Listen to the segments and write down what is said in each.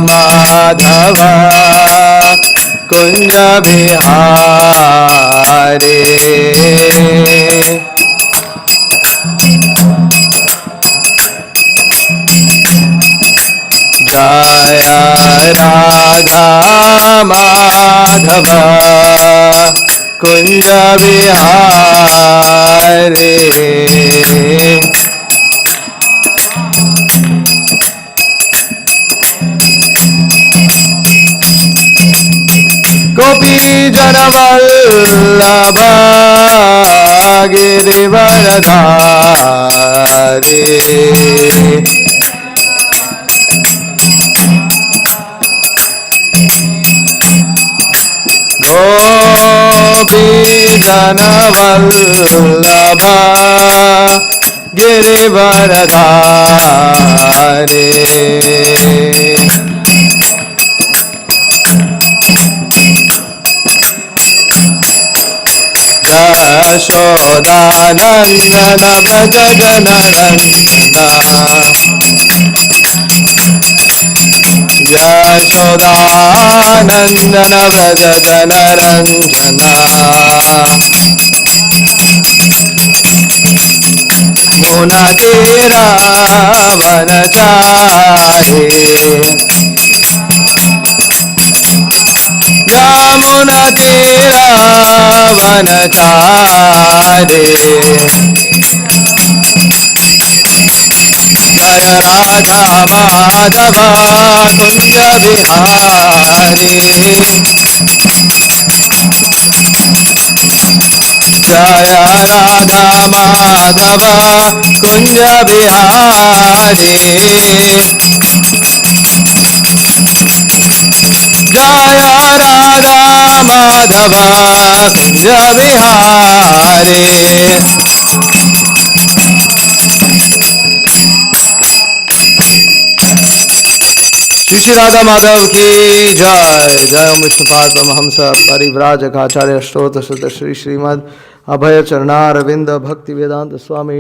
माधव कुंज बिहारे जय राधा माधव कुंज बिहारे गोपी जनवल्लभ गिरिवरधारे गोपी जनवल्लभ गिरिवरधारे यशोदानंदन व्रज जनरंजना यशोदानंदन व्रज जनरंजना मुना तेरा वन चाहे यमुना तेरा वन चारे जय राधा माधव कुंज बिहारी जय राधा माधव कुंज बिहारी जय राधा माधव कुंज बिहारी श्री श्री राधा माधव की जय। जय ओम विष्णुपाद परमहंस परिव्राजक आचार्य श्रोत सुत श्री श्रीमद अभय चरणारविंद भक्ति वेदांत स्वामी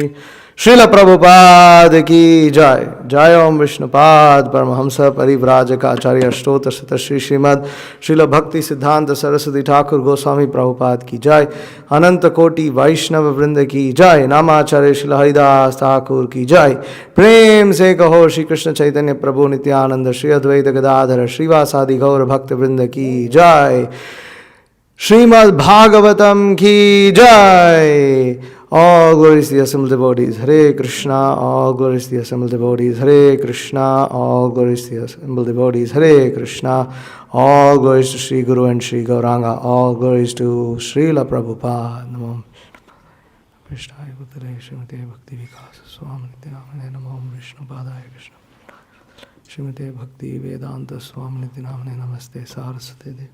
श्रील प्रभुपाद की जय। जय ओम विष्णुपाद परमहंस परिव्राजक आचार्य स्तोत्र सत श्री श्रीमद श्रील भक्ति सिद्धांत सरस्वती ठाकुर गोस्वामी प्रभुपाद की जय। अनंत कोटि वैष्णव वृंद की जय। नामाचार्य श्रील हरिदास ठाकुर की जय। प्रेम से कहो श्री कृष्ण चैतन्य प्रभु नित्यानंद श्री अद्वैत गदाधर श्रीवासादि गौर भक्त वृंद की जय। श्रीमद् भागवतम की जय। All glories to the assembled devotees. Hare Krishna. All glories to the assembled devotees. Hare Krishna. All glories to the assembled devotees. Hare Krishna. All glories to Sri Guru and Sri Gauranga. All glories to Srila Prabhupada. Namo Krishnaya Bhutale Srimate Bhakti Vikas Swami Nityanamane Namo Vishnu Padaya Krishna Srimate Bhakti Vedanta Swami Nityanamane Namaste Saraswate Devi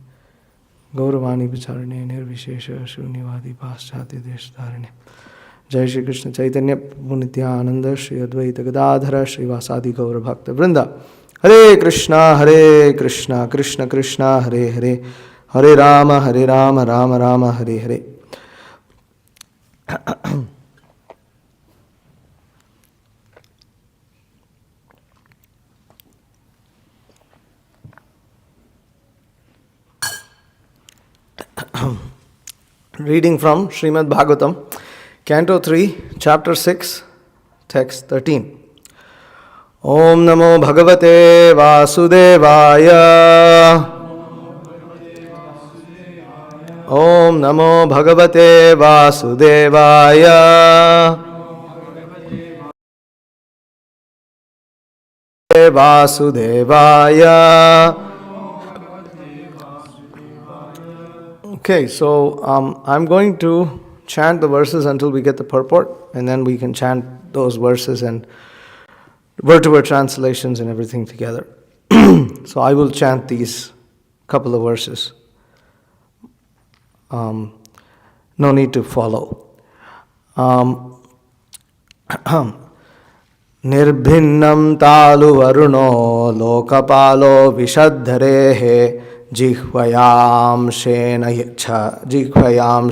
Gauravani Vicharane Nirvishesha Shunyavadi Paschati Deshdharane. जय श्री कृष्ण चैतन्य प्रभु नित्यानंद श्री अद्वैत गदाधर श्रीवासादि गौर भक्त वृंदा। हरे कृष्णा कृष्ण कृष्ण हरे हरे, हरे Ram Ram Ram Hare Hare. Reading from Srimad Bhagavatam, Canto 3, Chapter 6, Text 13. Om Namo Bhagavate Vasudevaya. Om Namo Bhagavate Vasudevaya. Vasudevaya. Okay, so I'm going to chant the verses until we get the purport, and then we can chant those verses and word-to-word translations and everything together. So I will chant these couple of verses. No need to follow. Nirbhinnam talu varuno lokapalo vishaddharehe jihvayam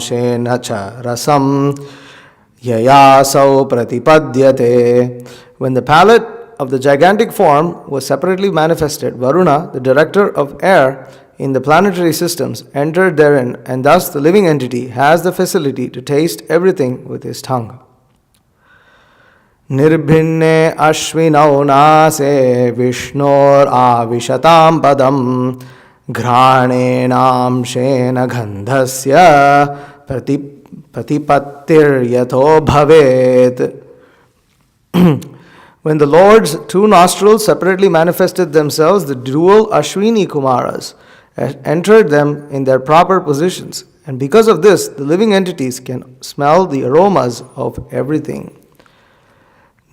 shena cha rasam yayasau pratipadyate. When the palate of the gigantic form was separately manifested, Varuna, the director of air in the planetary systems, entered therein, and thus the living entity has the facility to taste everything with his tongue. Nirbhinne ashvinau nase vishnor avishatam padam ghranenam shena gandhasya pratipattir yatho bhavet. When the Lord's two nostrils separately manifested themselves, the dual Ashwini Kumaras entered them in their proper positions, and because of this, the living entities can smell the aromas of everything.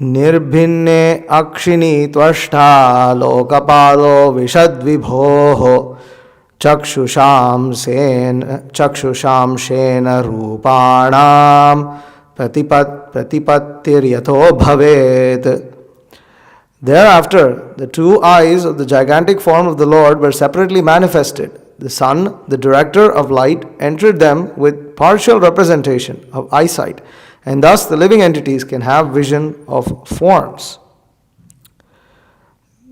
Nirbhinne akshini tvashta lokapalo vishadvibhoho chakshusham shena rupanam pratipattir yatho bhavet. Thereafter, the two eyes of the gigantic form of the Lord were separately manifested. The sun, the director of light, entered them with partial representation of eyesight, and thus the living entities can have vision of forms.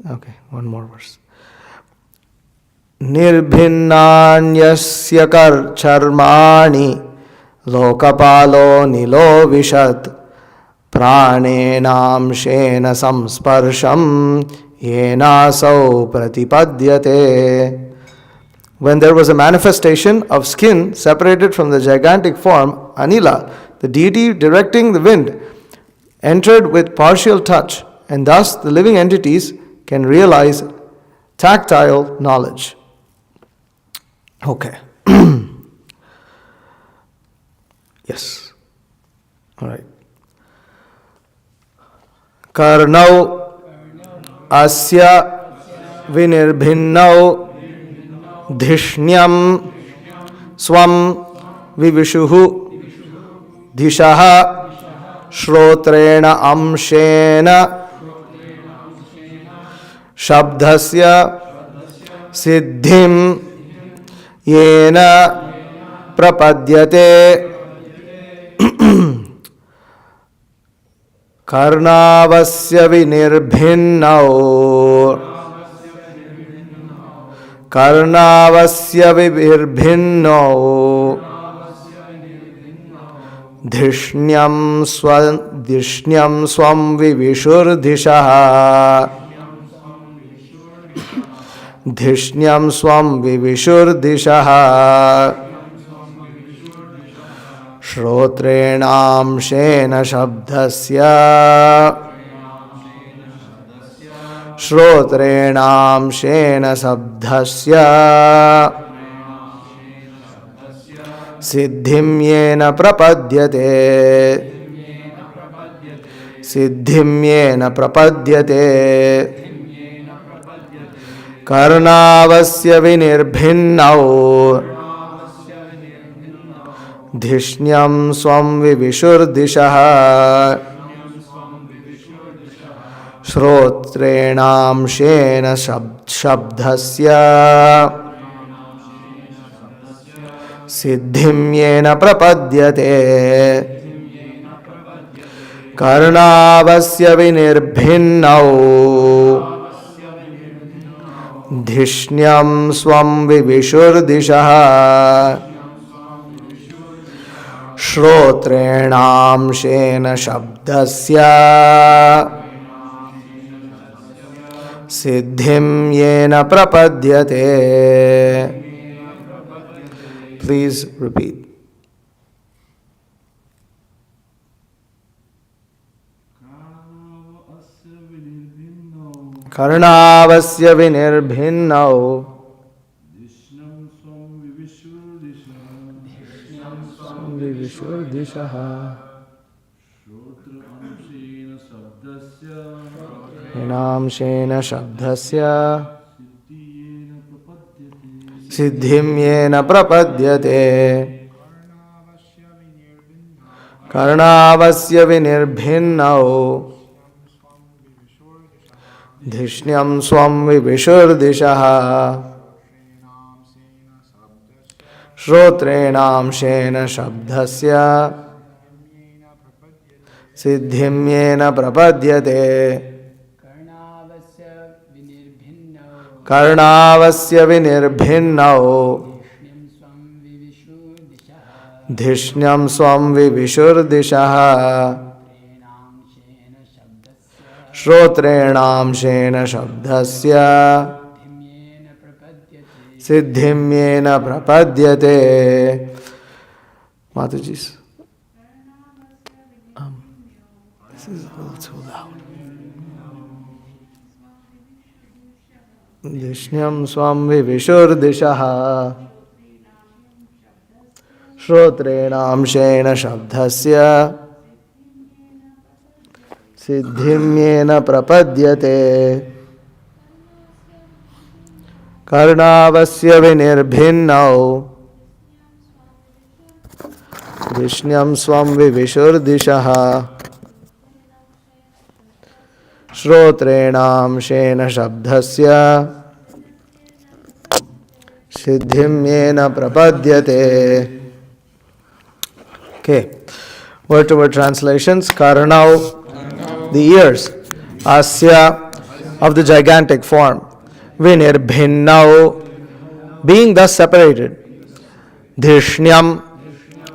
Okay, one more verse. Nirbhinnanyasya kar charmani lokapalo nilo vishat pranenam shena samsparsham yenasau pratipadyate. When there was a manifestation of skin separated from the gigantic form, Anila, the deity directing the wind, entered with partial touch, and thus the living entities can realize tactile knowledge. Okay. Yes. All right. Karnau asya vinirbhinnau dhishnyam swam vivishuhu dishaha shrotrena amshena shabdhasya siddhim yena prapadyate. Karnavasya virbhinnau dhishnyam swam vivishurdishaha Shrotrenam shena shabdhasya siddhim yena prapadyate. Karnavasya vinirbhinnau dhishnyam swam vivishurdishaha shrotrenam shena shabdhasya siddhim yena prapadyate. Karnavasya vinirbhinnau dhishnyam swam vivishurdishaha Shrotrenam shena shabdasya siddhim yena prapadyate. Please repeat. Karnavasya vinirbhinnau Vishurdishaha. Enamshena Shabdasya Siddhim Yena Prapadyate. Karnavasya Vinirbhinnao Dhishnyam Swam Vivishurdishaha. Shrotrenam Shena Shabdasya Siddhim Yena Prapadyate. Karnavasya Vinirbhinnao Dhishnyam Swam Vivishurdishaha. Shrotrenam Shena Shabdasya Siddhim Yena Prapadyate. Mataji's. This is a little too loud. Dhishnyam Swam Vivishurdishaha. Shrotrenam Shena Shabdasya Siddhim Yena Prapadyate. Karnavasya Vinirbhinnao Dhishnyam Swam Vivishurdishaha. Shrotrenam Shena Shabdasya Siddhim Yena Prapadyate. Okay, word to word translations. Karnau, the ears, Asya, of the gigantic form, Vinirbhinnau, being thus separated, Dhishnyam,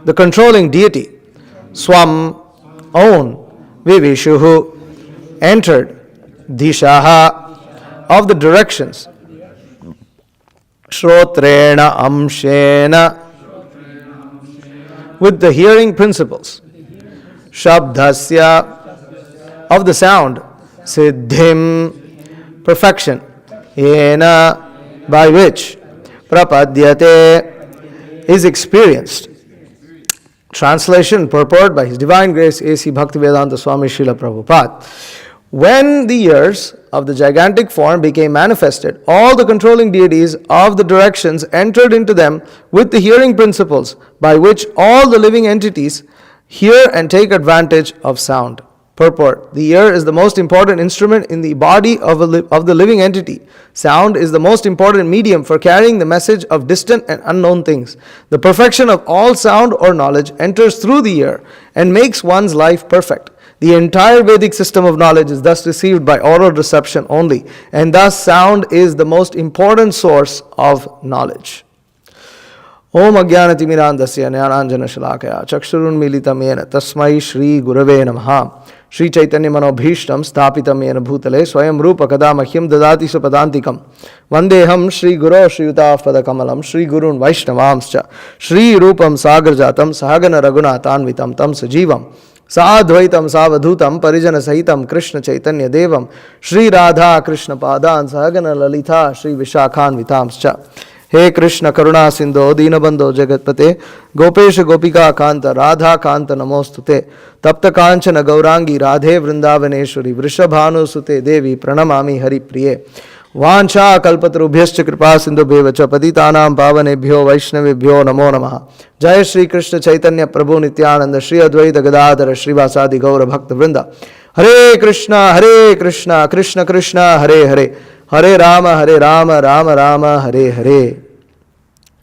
the controlling deity, Swam, own, Vivishuhu, entered, Dishaha, of the directions, Shrotrena Amshena, with the hearing principles, Shabdasya, of the sound, Siddhim, perfection, Yena, by which, Prapadyate, is experienced. Translation, purport by His Divine Grace A.C. Bhaktivedanta Swami Srila Prabhupada. When the ears of the gigantic form became manifested, all the controlling deities of the directions entered into them with the hearing principles by which all the living entities hear and take advantage of sound. Purport. The ear is the most important instrument in the body of the living entity. Sound is the most important medium for carrying the message of distant and unknown things. The perfection of all sound or knowledge enters through the ear and makes one's life perfect. The entire Vedic system of knowledge is thus received by oral reception only, and thus sound is the most important source of knowledge. Om Ajnanatimirandasya Jnananjana Shalakaya Chakshurun Militam Yena Tasmai Shri Gurave Namaha. Shri Chaitanya Manobhishtam Stapitam Yena Bhutale Swayam Rupa Kadamahyam Dadati Supadantikam Vandeham Shri Guru Shriyuta Padakamalam Shri Gurun Vaishnavamscha Shri Rupam Sagarjatam Sahagana Raghunathanvitam Tam Sajivam Saadvaitam Savadhutam Parijana Sahitam Krishna Chaitanya Devam Shri Radha Krishna Padan Sahagana Lalita Shri Vishakhan Vitamscha. He Krishna Karuna Sindho Dinabandho Jagatpate Gopesha Gopika Kanta Radha Kanta Namostute Tapta Kanchana Gaurangi Radhe Vrindavaneshwari Vrishabhanu Sute Devi Pranamami Hari Priye Vancha Kalpatarubhyascha Kripa Sindhu Bevacha Patitanam Pavanebhyo Vaishnavebhyo Namo Namaha. Jai Shri Krishna Chaitanya Prabhu Nityananda Shri Advaita Gadadhara Srivasadi Gaura Bhakta Vrinda. Hare Krishna Krishna Krishna Hare Hare Hare Rama Rama Rama Hare Hare.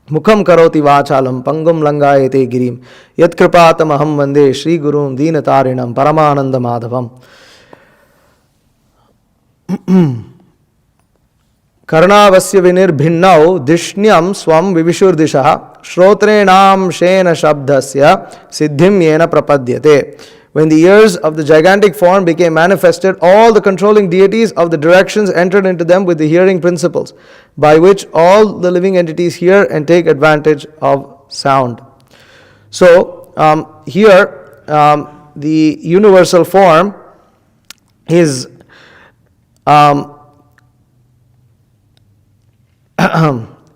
Mukham karoti vachalam pangum langayate girim yat kripatam aham vande Shri Gurum Deenatarinam Paramananda Madhavam. Karnavasya Vinirbhinnau Dhishnyam Swam Vivishurdishaha Shrotrenam Shena Shabdasya Siddhim Yena Prapadyate. When the ears of the gigantic form became manifested, all the controlling deities of the directions entered into them with the hearing principles, by which all the living entities hear and take advantage of sound. So, here, the universal form is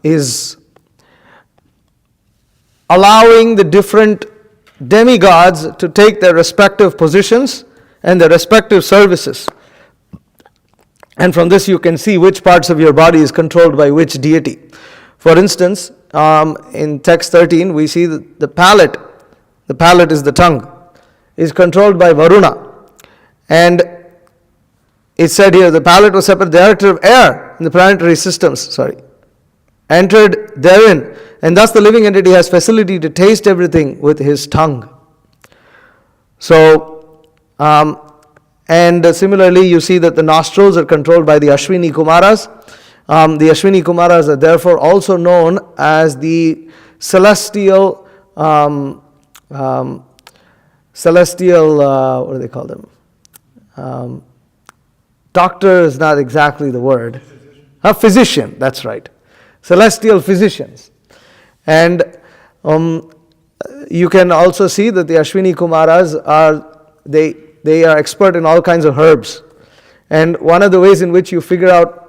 is allowing the different demigods to take their respective positions and their respective services. And from this you can see which parts of your body is controlled by which deity. For instance, in text 13 we see that the palate is the tongue, is controlled by Varuna. And it said here, the palate was separate, director of air in the planetary systems, entered therein. And thus the living entity has facility to taste everything with his tongue. So, and similarly you see that the nostrils are controlled by the Ashwini Kumaras. The Ashwini Kumaras are therefore also known as the celestial, what do they call them? Doctor is not exactly the word. A physician, that's right. Celestial physicians. And you can also see that the Ashwini Kumaras they are expert in all kinds of herbs. And one of the ways in which you figure out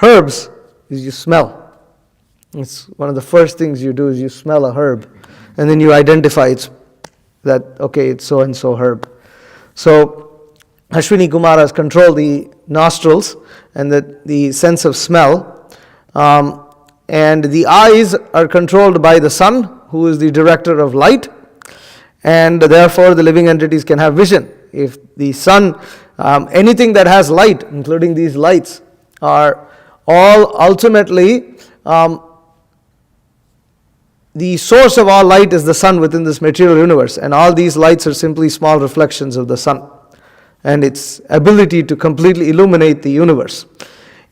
herbs is you smell. It's one of the first things you do is you smell a herb. And then you identify it's so and so herb. So Ashwini Kumaras control the nostrils and the sense of smell. And the eyes are controlled by the sun, who is the director of light. And therefore the living entities can have vision. If the sun, anything that has light, including these lights, are all ultimately, the source of all light is the sun within this material universe. And all these lights are simply small reflections of the sun and its ability to completely illuminate the universe.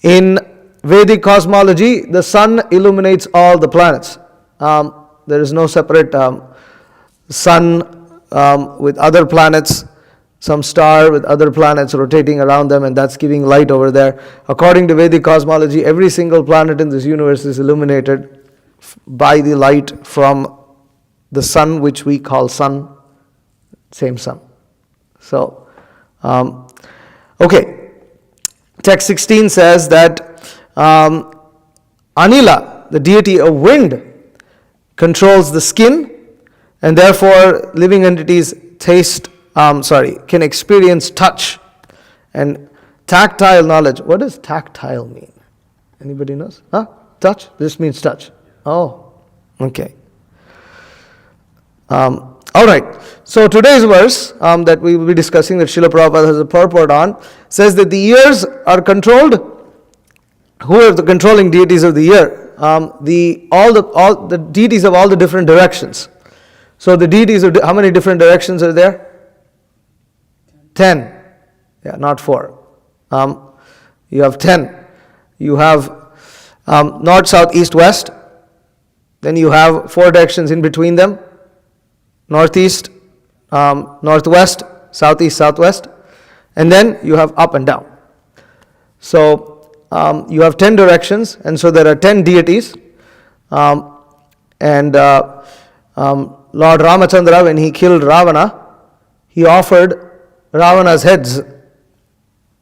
In Vedic cosmology, the sun illuminates all the planets. There is no separate sun with other planets, some star with other planets rotating around them, and that's giving light over there. According to Vedic cosmology, every single planet in this universe is illuminated by the light from the sun, which we call sun, same sun. So, text 16 says that Anila, the deity of wind, controls the skin, and therefore living entities can experience touch and tactile knowledge. What does tactile mean? Anybody knows? Touch? This means touch. Oh, okay. All right. So today's verse that we will be discussing, that Srila Prabhupada has a purport on, says that the ears are controlled. Who are the controlling deities of the ear? All the deities of all the different directions. So the deities of how many different directions are there? 10. Yeah, not 4. You have 10. You have north, south, east, west. Then you have 4 directions in between them. Northeast, northwest, southeast, southwest. And then you have up and down. So you have 10 directions, and so there are 10 deities. And Lord Ramachandra, when he killed Ravana, he offered Ravana's heads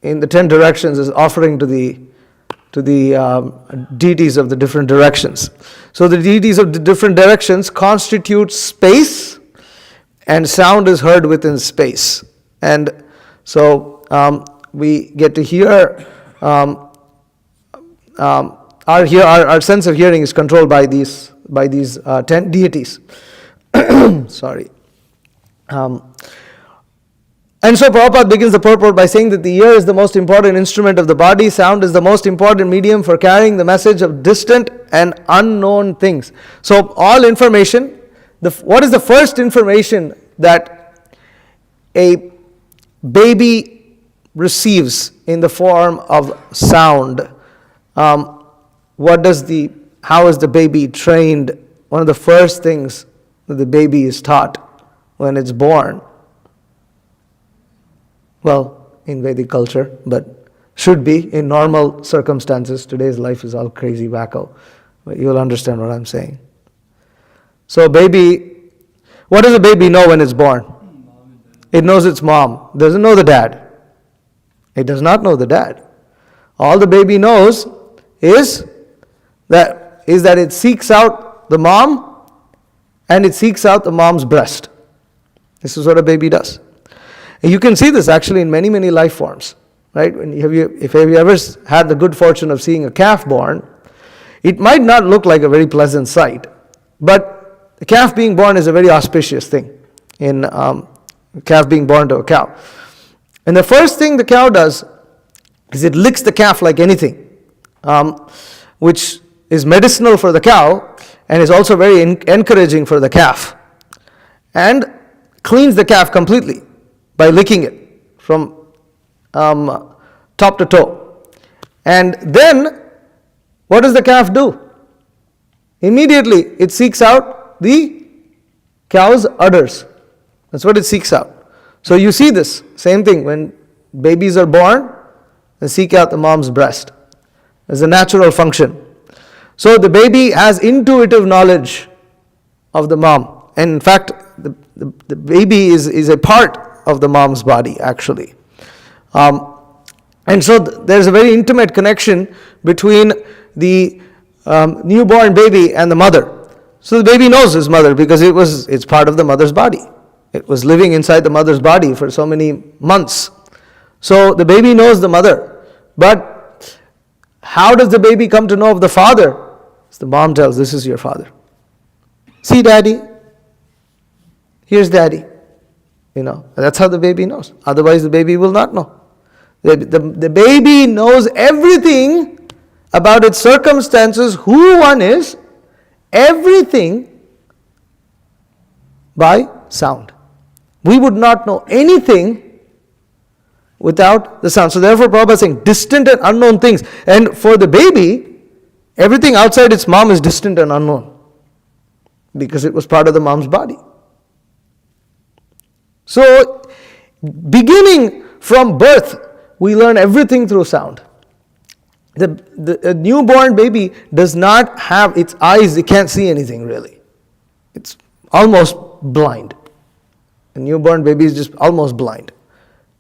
in the 10 directions as offering to the deities of the different directions. So the deities of the different directions constitute space, and sound is heard within space. And so we get to hear, our sense of hearing is controlled by these 10 deities. Sorry. And so Prabhupada begins the purport by saying that the ear is the most important instrument of the body. Sound is the most important medium for carrying the message of distant and unknown things. So all information, what is the first information that a baby receives in the form of sound? How is the baby trained? One of the first things that the baby is taught when it's born, well, in Vedic culture, but should be in normal circumstances. Today's life is all crazy wacko, but you'll understand what I'm saying. So baby, what does a baby know when it's born? It knows its mom. It doesn't know the dad. It does not know the dad. All the baby knows is that it seeks out the mom, and it seeks out the mom's breast. This is what a baby does. And you can see this actually in many, many life forms. Right? If you ever had the good fortune of seeing a calf born, it might not look like a very pleasant sight, but the calf being born is a very auspicious thing in calf being born to a cow. And the first thing the cow does is it licks the calf like anything, which is medicinal for the cow and is also very encouraging for the calf, and cleans the calf completely by licking it from top to toe. And then what does the calf do? Immediately it seeks out the cow's udders. That's what it seeks out. So you see this same thing when babies are born, they seek out the mom's breast. It's a natural function. So the baby has intuitive knowledge of the mom. And in fact, the baby is a part of the mom's body actually. And so there's a very intimate connection between the newborn baby and the mother. So the baby knows his mother because it's part of the mother's body. It was living inside the mother's body for so many months. So the baby knows the mother. But how does the baby come to know of the father? The mom tells, this is your father. See daddy? Here's daddy. That's how the baby knows. Otherwise the baby will not know. The baby knows everything about its circumstances, who one is, everything by sound. We would not know anything without the sound. So therefore Prabhupada is saying distant and unknown things. And for the baby, everything outside its mom is distant and unknown because it was part of the mom's body. So beginning from birth, we learn everything through sound. The newborn baby does not have its eyes, it can't see anything really. It's almost blind. A newborn baby is just almost blind.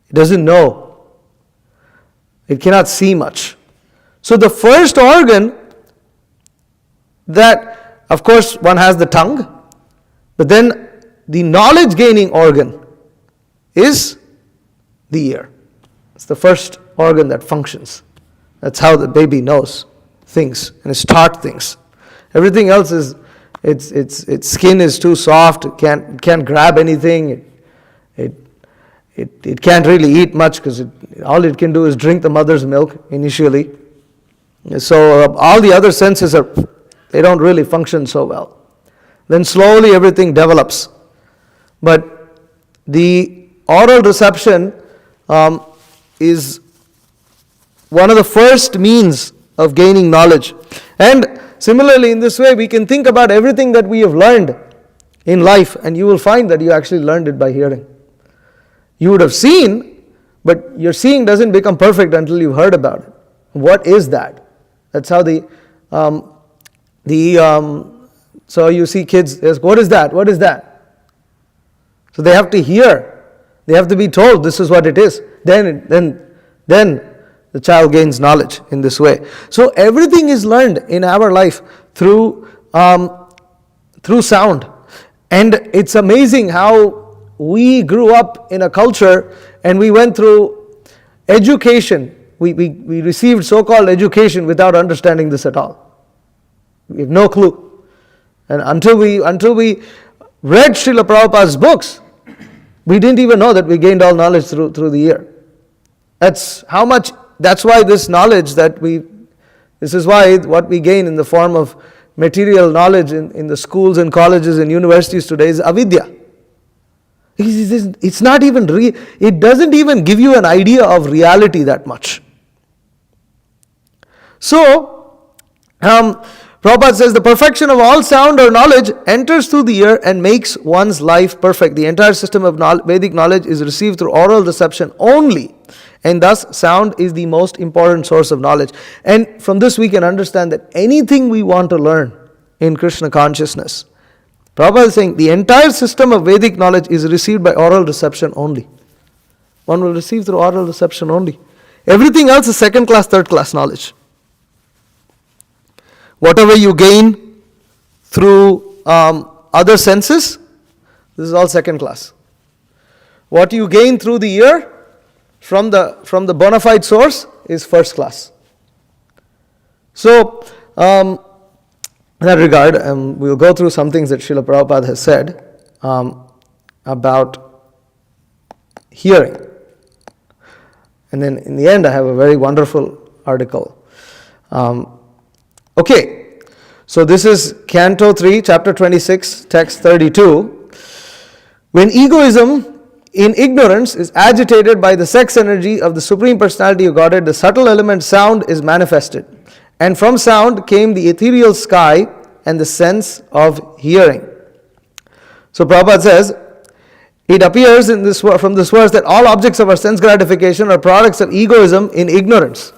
It doesn't know. It cannot see much. So the first organ that, of course, one has the tongue, but then the knowledge gaining organ is the ear. It's the first organ that functions. That's how the baby knows things and is taught things. Everything else is, its skin is too soft, it can't grab anything, it can't really eat much because all it can do is drink the mother's milk initially. So all the other senses they don't really function so well. Then slowly everything develops. But the oral reception is one of the first means of gaining knowledge. And similarly, in this way, we can think about everything that we have learned in life, and you will find that you actually learned it by hearing. You would have seen, but your seeing doesn't become perfect until you've heard about it. What is that? That's how so you see kids ask, what is that? What is that? So they have to hear. They have to be told this is what it is. Then the child gains knowledge in this way. So everything is learned in our life through sound. And it's amazing how we grew up in a culture and we went through education. We received so-called education without understanding this at all. We have no clue. And until we read Srila Prabhupada's books, we didn't even know that we gained all knowledge through the ear. That's why this knowledge this is why what we gain in the form of material knowledge in the schools and colleges and universities today is avidya. It's not even it doesn't even give you an idea of reality that much. So, Prabhupada says the perfection of all sound or knowledge enters through the ear and makes one's life perfect. The entire system of Vedic knowledge is received through oral reception only, and thus sound is the most important source of knowledge. And from this we can understand that anything we want to learn in Krishna consciousness, Prabhupada is saying the entire system of Vedic knowledge is received by oral reception only. One will receive through oral reception only. Everything else is second class, third class knowledge. Whatever you gain through other senses, this is all second class. what you gain through the ear from the bona fide source is first class. So, in that regard, we'll go through some things that Srila Prabhupada has said about hearing. And then in the end, I have a very wonderful article. Okay, so this is Canto 3, Chapter 26, Text 32. When egoism in ignorance is agitated by the sex energy of the Supreme Personality of Godhead, the subtle element sound is manifested. And from sound came the ethereal sky and the sense of hearing. So Prabhupada says, it appears from this verse that all objects of our sense gratification are products of egoism in ignorance.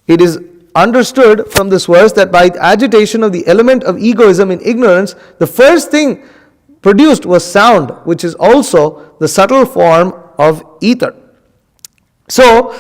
It is understood from this verse that by the agitation of the element of egoism in ignorance, the first thing produced was sound, which is also the subtle form of ether. So,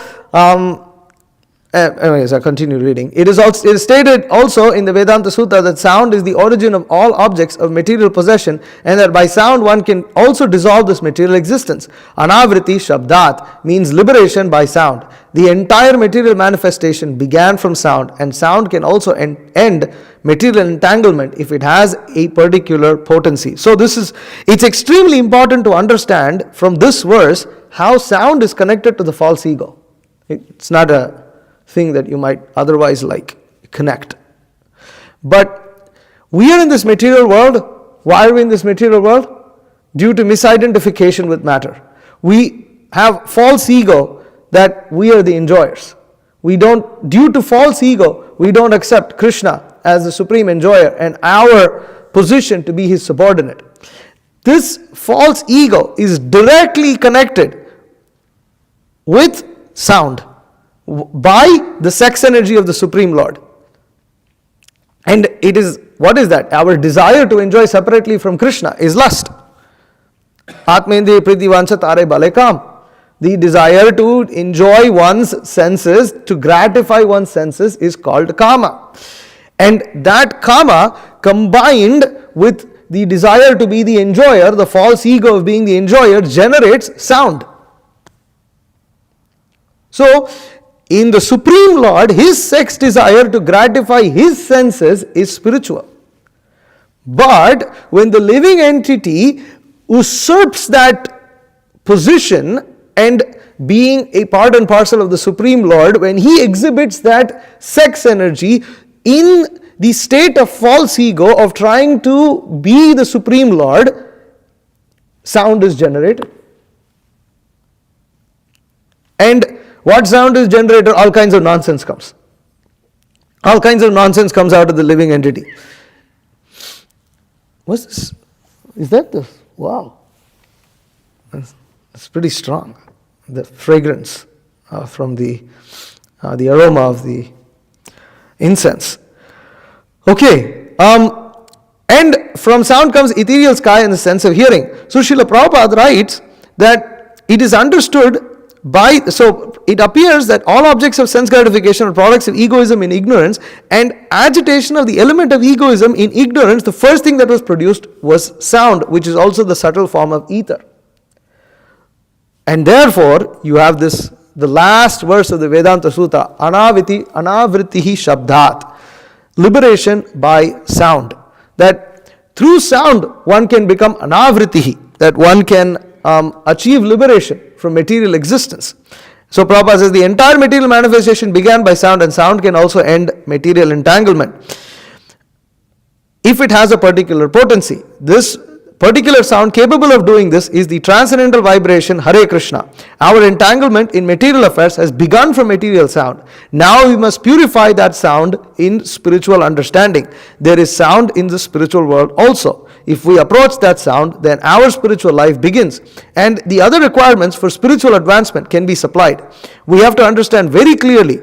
anyways, I continue reading. It is stated also in the Vedanta Sutta that sound is the origin of all objects of material possession, and that by sound one can also dissolve this material existence. Anavriti Shabdat means liberation by sound. The entire material manifestation began from sound, and sound can also end material entanglement if it has a particular potency. So it's extremely important to understand from this verse how sound is connected to the false ego. It's not a thing that you might otherwise connect. But we are in this material world. Why are we in this material world? Due to misidentification with matter. We have false ego that we are the enjoyers. Due to false ego, we don't accept Krishna as the supreme enjoyer and our position to be his subordinate. This false ego is directly connected with sound by the sex energy of the Supreme Lord. And what is that? Our desire to enjoy separately from Krishna is lust. Atmendriya priti vancha tare balekam. The desire to enjoy one's senses, to gratify one's senses is called kama. And that kama combined with the desire to be the enjoyer, the false ego of being the enjoyer, generates sound. So, in the Supreme Lord, his sex desire to gratify his senses is spiritual. But when the living entity usurps that position and being a part and parcel of the Supreme Lord, when he exhibits that sex energy in the state of false ego of trying to be the Supreme Lord, sound is generated. And what sound is generated? All kinds of nonsense comes. All kinds of nonsense comes out of the living entity. What's this? Is that the... Wow. It's pretty strong. The fragrance from the aroma of the incense. Okay. And from sound comes ethereal sky and the sense of hearing. So Srila Prabhupada writes that it is understood so it appears that all objects of sense gratification are products of egoism in ignorance, and agitation of the element of egoism in ignorance, the first thing that was produced was sound, which is also the subtle form of ether. And therefore, you have the last verse of the Vedanta Sutta, anavritihi shabdat, liberation by sound. That through sound, one can become anavritihi, that one can achieve liberation from material existence. So Prabhupada says the entire material manifestation began by sound, and sound can also end material entanglement if it has a particular potency. This particular sound capable of doing this is the transcendental vibration Hare Krishna. Our entanglement in material affairs has begun from material sound. Now we must purify that sound in spiritual understanding. There is sound in the spiritual world also. If we approach that sound, then our spiritual life begins, and the other requirements for spiritual advancement can be supplied. We have to understand very clearly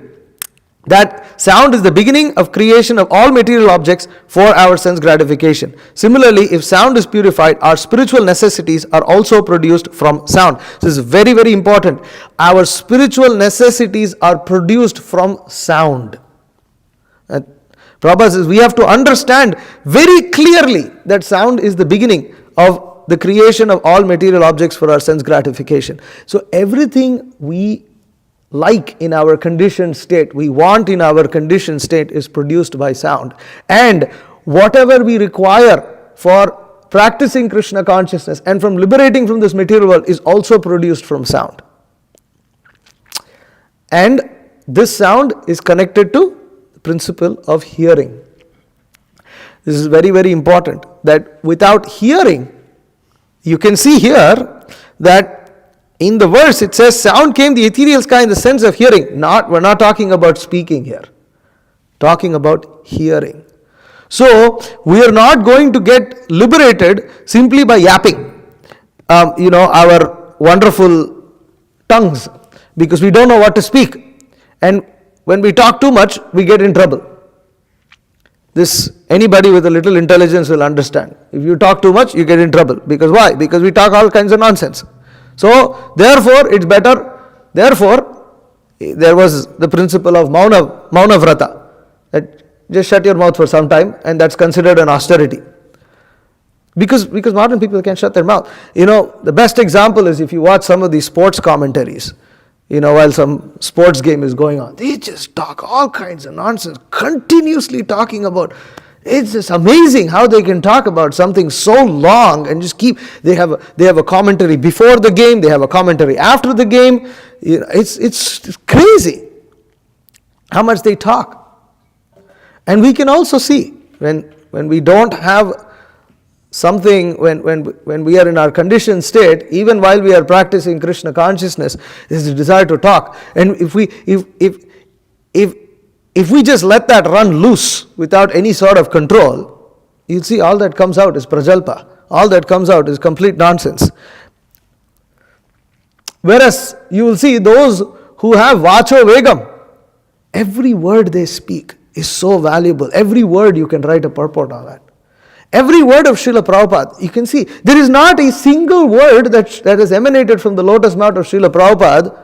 that sound is the beginning of creation of all material objects for our sense gratification. Similarly, if sound is purified, our spiritual necessities are also produced from sound. This is very, very important. Our spiritual necessities are produced from sound. Prabhupada says we have to understand very clearly that sound is the beginning of the creation of all material objects for our sense gratification. So everything we like in our conditioned state, we want in our conditioned state, is produced by sound. And whatever we require for practicing Krishna consciousness and from liberating from this material world is also produced from sound. And this sound is connected to the principle of hearing. This is very, very important, that without hearing, you can see here that in the verse it says, sound came the ethereal sky in the sense of hearing. We're not talking about speaking here. Talking about hearing. So, we are not going to get liberated simply by yapping, our wonderful tongues, because we don't know what to speak. And when we talk too much, we get in trouble. This, anybody with a little intelligence will understand. If you talk too much, you get in trouble. Because why? Because we talk all kinds of nonsense. So, therefore, it's better. Therefore, there was the principle of mauna vrata. That just shut your mouth for some time, and that's considered an austerity. Because modern people can't shut their mouth. The best example is if you watch some of these sports commentaries, while some sports game is going on, they just talk all kinds of nonsense, continuously talking about. It's just amazing how they can talk about something so long and just keep. They have a commentary before the game. They have a commentary after the game. It's crazy how much they talk. And we can also see when we don't have something, when we are in our conditioned state, even while we are practicing Krishna consciousness, there's a desire to talk. And if we just let that run loose without any sort of control, you'll see all that comes out is prajalpa. All that comes out is complete nonsense. Whereas you will see those who have vacho vegam, every word they speak is so valuable. Every word you can write a purport on that. Every word of Srila Prabhupada, you can see, there is not a single word that has emanated from the lotus mouth of Srila Prabhupada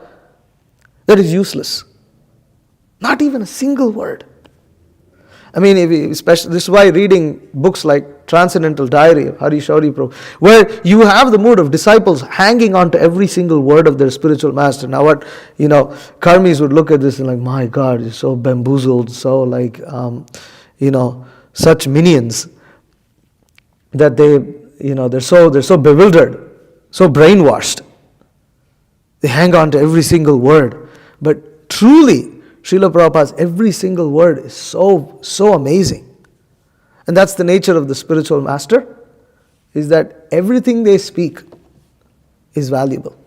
that is useless. Not even a single word. I mean, especially this is why reading books like Transcendental Diary of Hari Shauri Prabhu, where you have the mood of disciples hanging on to every single word of their spiritual master. Now what, karmis would look at this and like, my God, you're so bamboozled, so like, such minions that they're so bewildered, so brainwashed. They hang on to every single word. But truly, Srila Prabhupada's every single word is so amazing. And that's the nature of the spiritual master, is that everything they speak is valuable.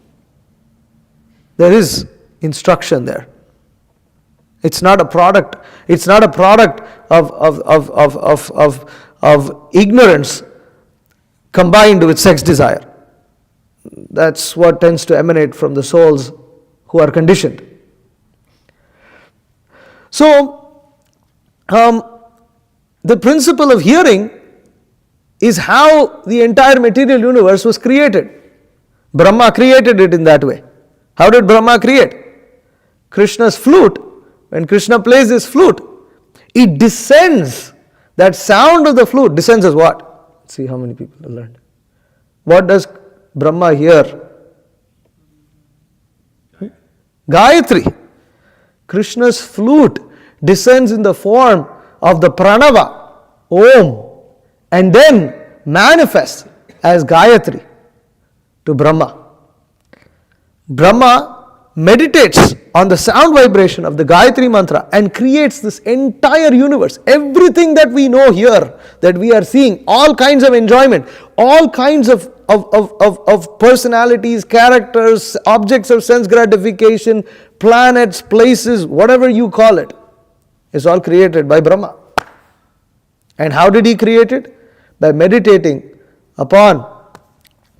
There is instruction there. It's not a product. It's not a product of ignorance combined with sex desire. That's what tends to emanate from the souls who are conditioned. So, the principle of hearing is how the entire material universe was created. Brahma created it in that way. How did Brahma create? Krishna's flute, when Krishna plays his flute, it descends. That sound of the flute descends as what? Let's see how many people have learned. What does Brahma hear? Gayatri. Krishna's flute descends in the form of the pranava, Om, and then manifests as Gayatri to Brahma. Brahma meditates on the sound vibration of the Gayatri mantra and creates this entire universe. Everything that we know here, that we are seeing, all kinds of enjoyment, all kinds of personalities, characters, objects of sense gratification, planets, places, whatever you call it, is all created by Brahma. And how did he create it? By meditating upon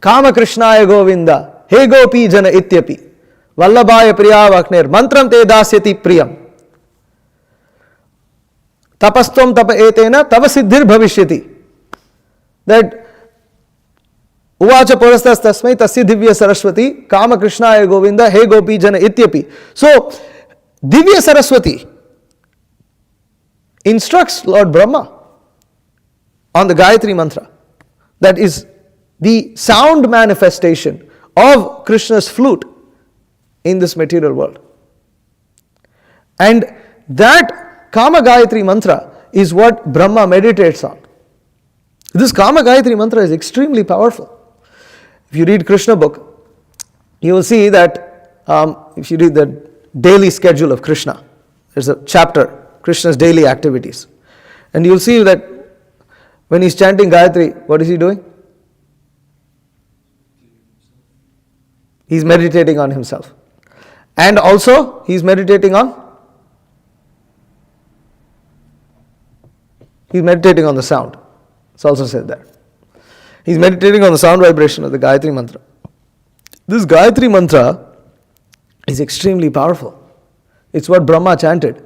Kama Krishnaya Govinda, He Gopi Jana Ityapi, Vallabhaya Priyavakner, Mantram Te Dasyati Priyam, Tapastvam Tapa Etena, Tava Siddhir Bhavishyati. That Uvacha Purastas Tasmai Tasya Divya Saraswati, Kama Krishnaya Govinda, He Gopi Jana Ityapi. So, Divya Saraswati instructs Lord Brahma on the Gayatri mantra that is the sound manifestation of Krishna's flute in this material world. And that Kama Gayatri mantra is what Brahma meditates on. This Kama Gayatri mantra is extremely powerful. If you read Krishna book, you will see that if you read the daily schedule of Krishna, there's a chapter, Krishna's daily activities. And you'll see that when he's chanting Gayatri, what is he doing? He's meditating on himself. And also, he's meditating on? He's meditating on the sound. It's also said there. He's meditating on the sound vibration of the Gayatri mantra. This Gayatri mantra is extremely powerful. It's what Brahma chanted.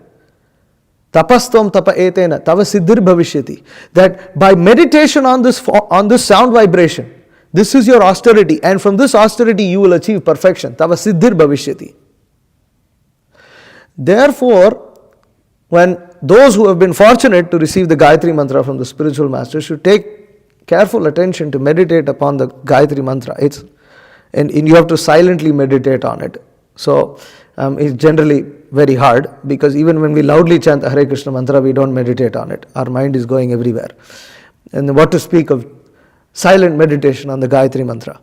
Tapastom tapa etena tava siddhir bhavishyati. That by meditation on this sound vibration, this is your austerity, and from this austerity you will achieve perfection. Tava siddhir bhavishyati. Therefore, when those who have been fortunate to receive the Gayatri mantra from the spiritual master should take careful attention to meditate upon the Gayatri mantra. And you have to silently meditate on it. So it's generally very hard, because even when we loudly chant the Hare Krishna mantra, we don't meditate on it. Our mind is going everywhere. And what to speak of silent meditation on the Gayatri mantra?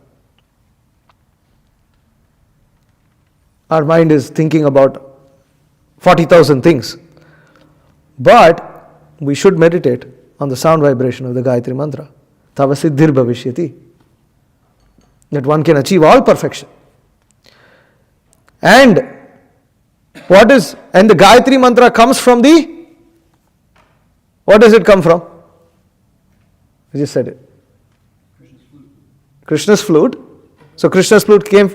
Our mind is thinking about 40,000 things. But we should meditate on the sound vibration of the Gayatri mantra. Tava siddhir bhavishyati. That one can achieve all perfection. And the Gayatri mantra comes from what does it come from? I just said it. Krishna's flute. So Krishna's flute came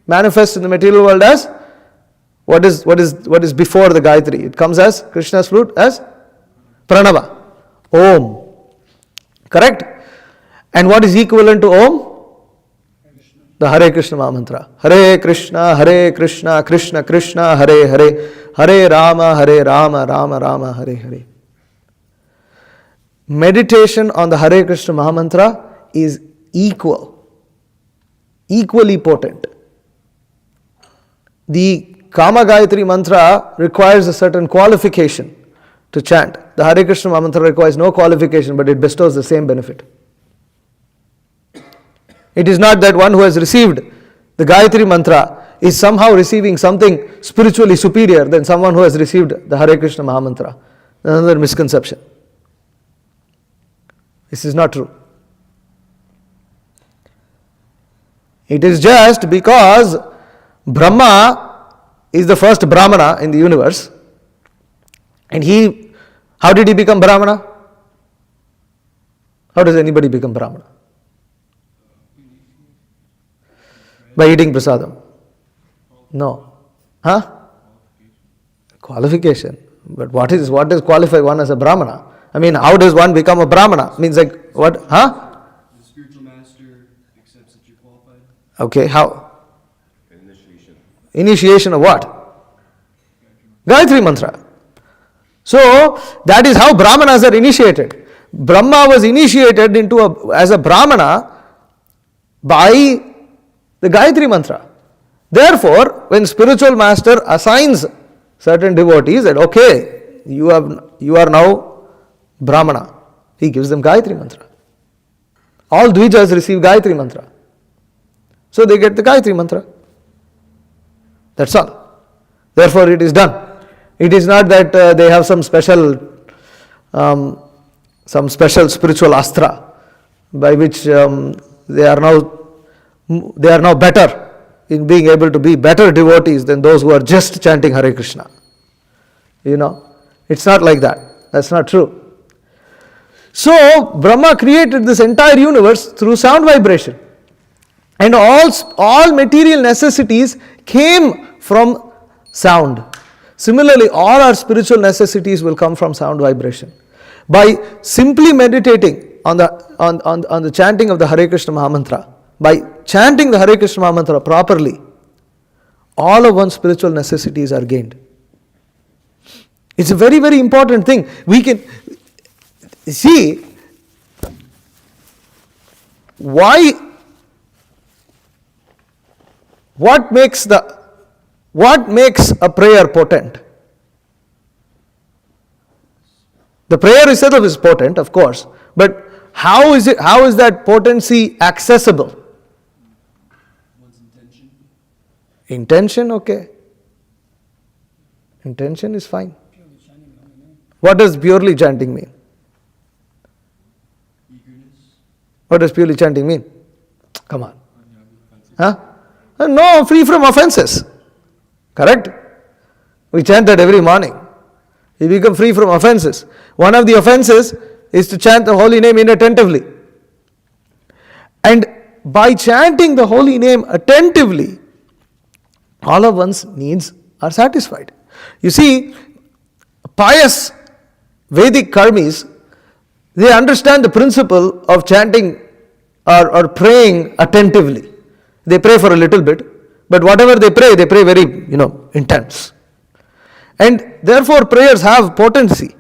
manifest in the material world as what is before the Gayatri? It comes as Krishna's flute as Pranava, Om. Correct? And what is equivalent to Om? The Hare Krishna Mahamantra. Hare Krishna, Krishna Krishna, Hare Hare, Hare Rama, Rama Rama, Hare Hare. Meditation on the Hare Krishna Mahamantra is equally potent. The Kama Gayatri mantra requires a certain qualification to chant. The Hare Krishna mantra requires no qualification, but it bestows the same benefit. It is not that one who has received the Gayatri mantra is somehow receiving something spiritually superior than someone who has received the Hare Krishna Mahamantra. Another misconception. This is not true. It is just because Brahma is the first Brahmana in the universe, and how did he become Brahmana? How does anybody become Brahmana? By eating prasadam. No. Huh? Qualification. But what does qualify one as a Brahmana? I mean, how does one become a Brahmana? Means like what? Huh? The spiritual master accepts that you're qualified. Okay, how? Initiation. Initiation of what? Gayatri mantra. So that is how Brahmanas are initiated. Brahma was initiated as a Brahmana by the Gayatri mantra. Therefore, when spiritual master assigns certain devotees that okay, you are now Brahmana, he gives them Gayatri mantra. All Dvijas receive Gayatri mantra. So they get the Gayatri mantra. That's all. Therefore it is done. It is not that they have some special spiritual astra by which they are now better in being able to be better devotees than those who are just chanting Hare Krishna. It's not like that. That's not true. So Brahma created this entire universe through sound vibration. And all material necessities came from sound. Similarly, all our spiritual necessities will come from sound vibration. By simply meditating on the chanting of the Hare Krishna Mahamantra, by chanting the Hare Krishna Mahamantra properly, all of one's spiritual necessities are gained. It's a very, very important thing. We can see why what makes a prayer potent? The prayer itself is potent, of course, but how is that potency accessible? One's intention. Intention, okay. Intention is fine. What does purely chanting mean? Eagerness. What does purely chanting mean? Come on. Huh? No, free from offenses. Correct? We chant that every morning. We become free from offenses. One of the offenses is to chant the holy name inattentively. And by chanting the holy name attentively, all of one's needs are satisfied. You see, pious Vedic karmis, they understand the principle of chanting or praying attentively. They pray for a little bit, but whatever they pray very, intense. And therefore prayers have potency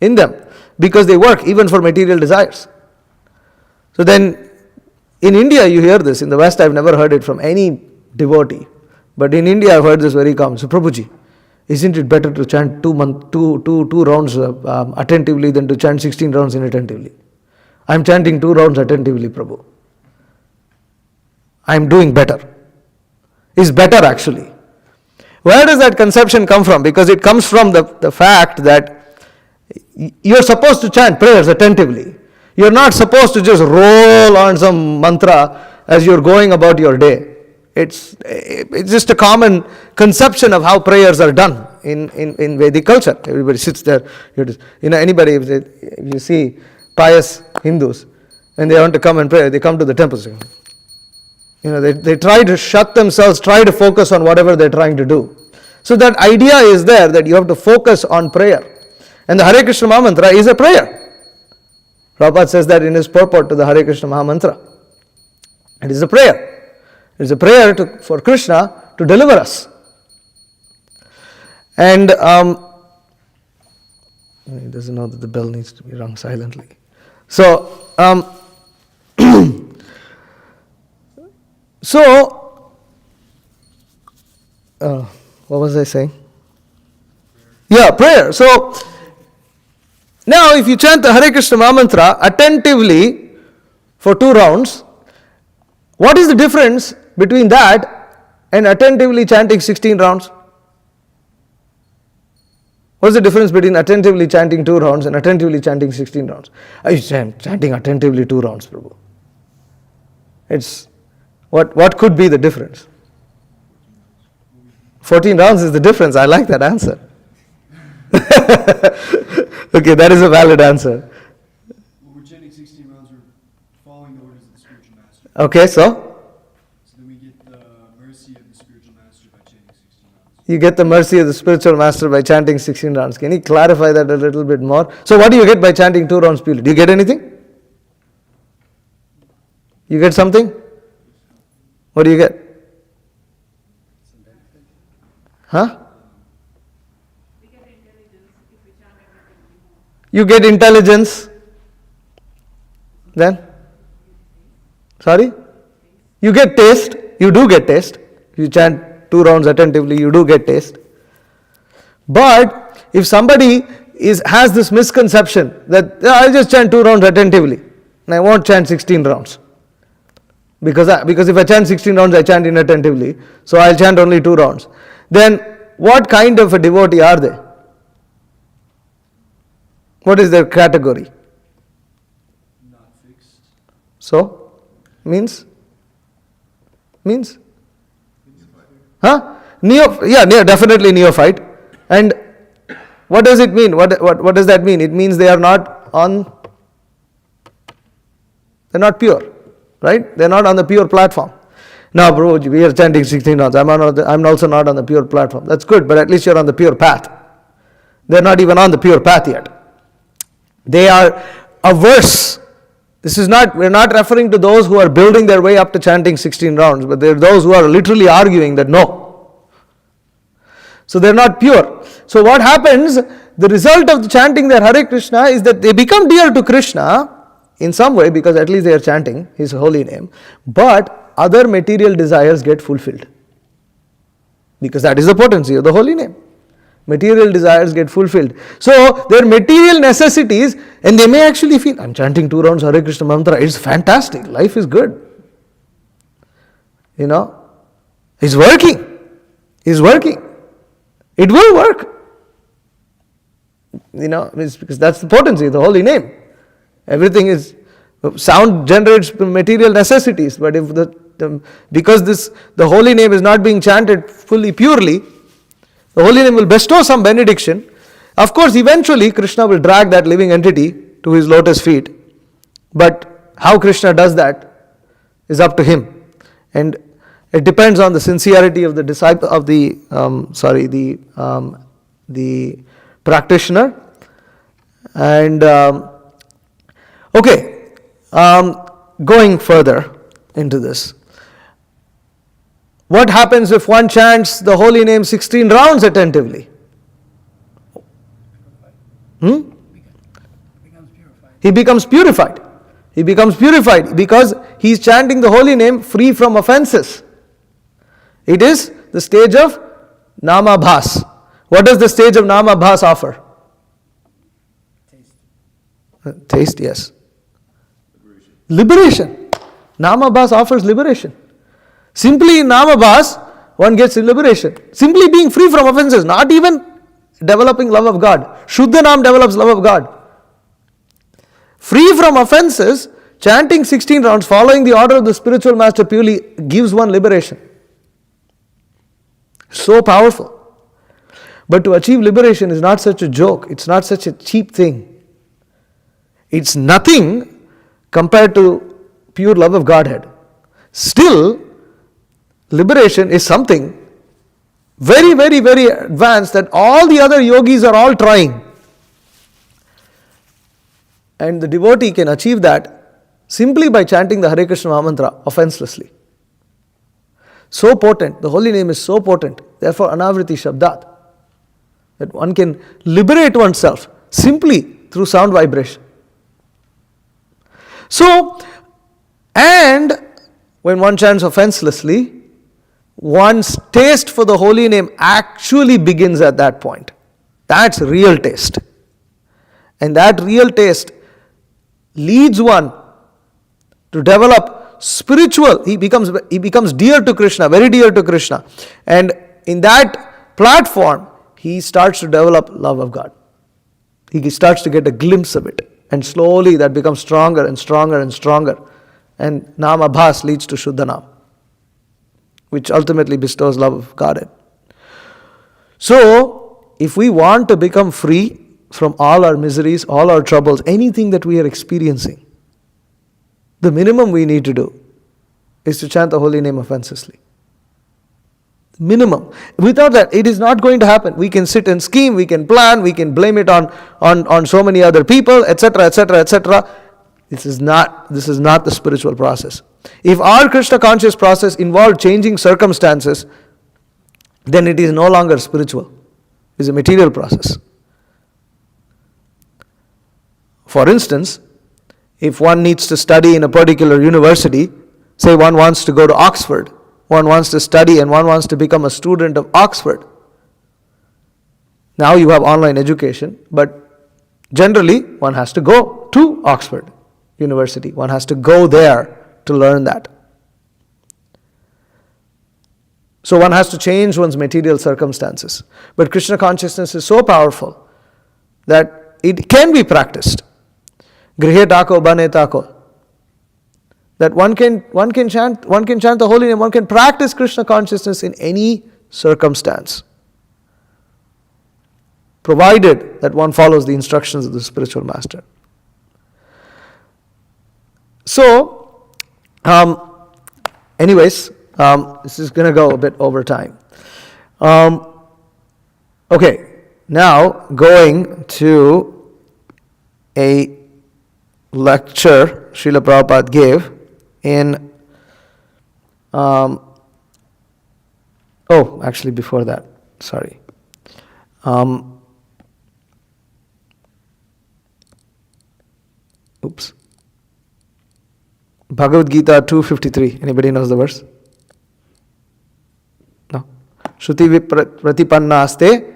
in them because they work even for material desires. So then, in India you hear this. In the West I've never heard it from any devotee. But in India I've heard this very common. So Prabhuji, isn't it better to chant two rounds attentively than to chant 16 rounds inattentively? I'm chanting 2 rounds attentively, Prabhu. I'm doing better. It's better actually. Where does that conception come from? Because it comes from the fact that you're supposed to chant prayers attentively. You're not supposed to just roll on some mantra as you're going about your day. It's just a common conception of how prayers are done in Vedic culture. Everybody sits there. Anybody, if you see pious Hindus, and they want to come and pray, they come to the temples. They try to shut themselves, try to focus on whatever they're trying to do. So that idea is there that you have to focus on prayer. And the Hare Krishna Maha Mantra is a prayer. Prabhupada says that in his purport to the Hare Krishna Maha Mantra. It is a prayer. It is a prayer for Krishna to deliver us. And he doesn't know that the bell needs to be rung silently. So, what was I saying? Yeah, prayer. So, now if you chant the Hare Krishna Maha Mantra attentively for 2 rounds, what is the difference between that and attentively chanting 16 rounds? What's the difference between attentively chanting 2 rounds and attentively chanting 16 rounds? I chanting attentively 2 rounds, Prabhu. It's what could be the difference? 14 rounds is the difference. I like that answer. Okay, that is a valid answer. When we're chanting 16 rounds, we're following the orders of the spiritual master. Okay, so then we get the mercy of the spiritual master by chanting 16 rounds. you get the mercy of the spiritual master by chanting 16 rounds. Can you clarify that a little bit more? So what do you get by chanting 2 rounds purely? Do you get anything? You get something? What do you get? Huh? You get intelligence. Then? Sorry? You get taste. You do get taste. You chant 2 rounds attentively, you do get taste. But if somebody has this misconception that I'll just chant 2 rounds attentively and I won't chant 16 rounds. Because if I chant 16 rounds, I chant inattentively. So I'll chant only 2 rounds. Then what kind of a devotee are they? What is their category? Not fixed. So? Means? Huh? Definitely neophyte. And what does it mean? What does that mean? It means they are not they're not pure. Right? They're not on the pure platform. Now, bro, we are chanting 16 rounds. I'm also not on the pure platform. That's good, but at least you're on the pure path. They're not even on the pure path yet. They are averse. We're not referring to those who are building their way up to chanting 16 rounds, but they're those who are literally arguing that no. So they're not pure. So what happens, the result of chanting their Hare Krishna is that they become dear to Krishna in some way, because at least they are chanting His holy name, but other material desires get fulfilled. because that is the potency of the holy name. Material desires get fulfilled. So their material necessities, and they may actually feel, I'm chanting 2 rounds Hare Krishna mantra, it's fantastic, life is good. It's working. It's working. It will work. It's because that's the potency of the holy name. Everything is, sound generates material necessities, but if because the holy name is not being chanted fully purely, the holy name will bestow some benediction. Of course, eventually Krishna will drag that living entity to his lotus feet. But how Krishna does that is up to him, and it depends on the sincerity of the disciple of the practitioner. And going further into this. What happens if one chants the holy name 16 rounds attentively? He becomes purified. He becomes purified because he is chanting the holy name free from offenses. It is the stage of Namabhas. What does the stage of Namabhas offer? Taste, yes. Liberation. Namabhas offers liberation. Simply in Namabhas, one gets liberation. Simply being free from offenses, not even developing love of God. Shuddha Nam develops love of God. Free from offenses, chanting 16 rounds, following the order of the spiritual master purely gives one liberation. So powerful. But to achieve liberation is not such a joke. It's not such a cheap thing. It's nothing compared to pure love of Godhead. Still, liberation is something very, very, very advanced that all the other yogis are all trying. And the devotee can achieve that simply by chanting the Hare Krishna Mahamantra offenselessly. So potent, the holy name is so potent, therefore Anavriti Shabdat, that one can liberate oneself simply through sound vibration. So, and when one chants offenselessly, one's taste for the holy name actually begins at that point. That's real taste. And that real taste leads one to develop spiritual, he becomes dear to Krishna, very dear to Krishna. And in that platform, he starts to develop love of God. He starts to get a glimpse of it. And slowly that becomes stronger and stronger and stronger. And Namabhas leads to Shuddha Nam, which ultimately bestows love of Godhead. So, if we want to become free from all our miseries, all our troubles, anything that we are experiencing, the minimum we need to do is to chant the holy name offenselessly. Minimum. Without that, it is not going to happen. We can sit and scheme, we can plan, we can blame it on so many other people, etc., etc., etc. This is not the spiritual process. If our Krishna conscious process involved changing circumstances, then it is no longer spiritual. It is a material process. For instance, if one needs to study in a particular university, say one wants to go to Oxford, one wants to study and one wants to become a student of Oxford. Now you have online education, but generally one has to go to Oxford University. One has to go there to learn that. So one has to change one's material circumstances. But Krishna consciousness is so powerful that it can be practiced. Grihe tako bane tako. That one can chant the holy name, one can practice Krishna consciousness in any circumstance, provided that one follows the instructions of the spiritual master. So, anyways, this is going to go a bit over time. Okay, now going to a lecture Srila Prabhupada gave in, actually before that, sorry. Bhagavad Gita 2:53. Anybody knows the verse? No? Shruti pratipannaste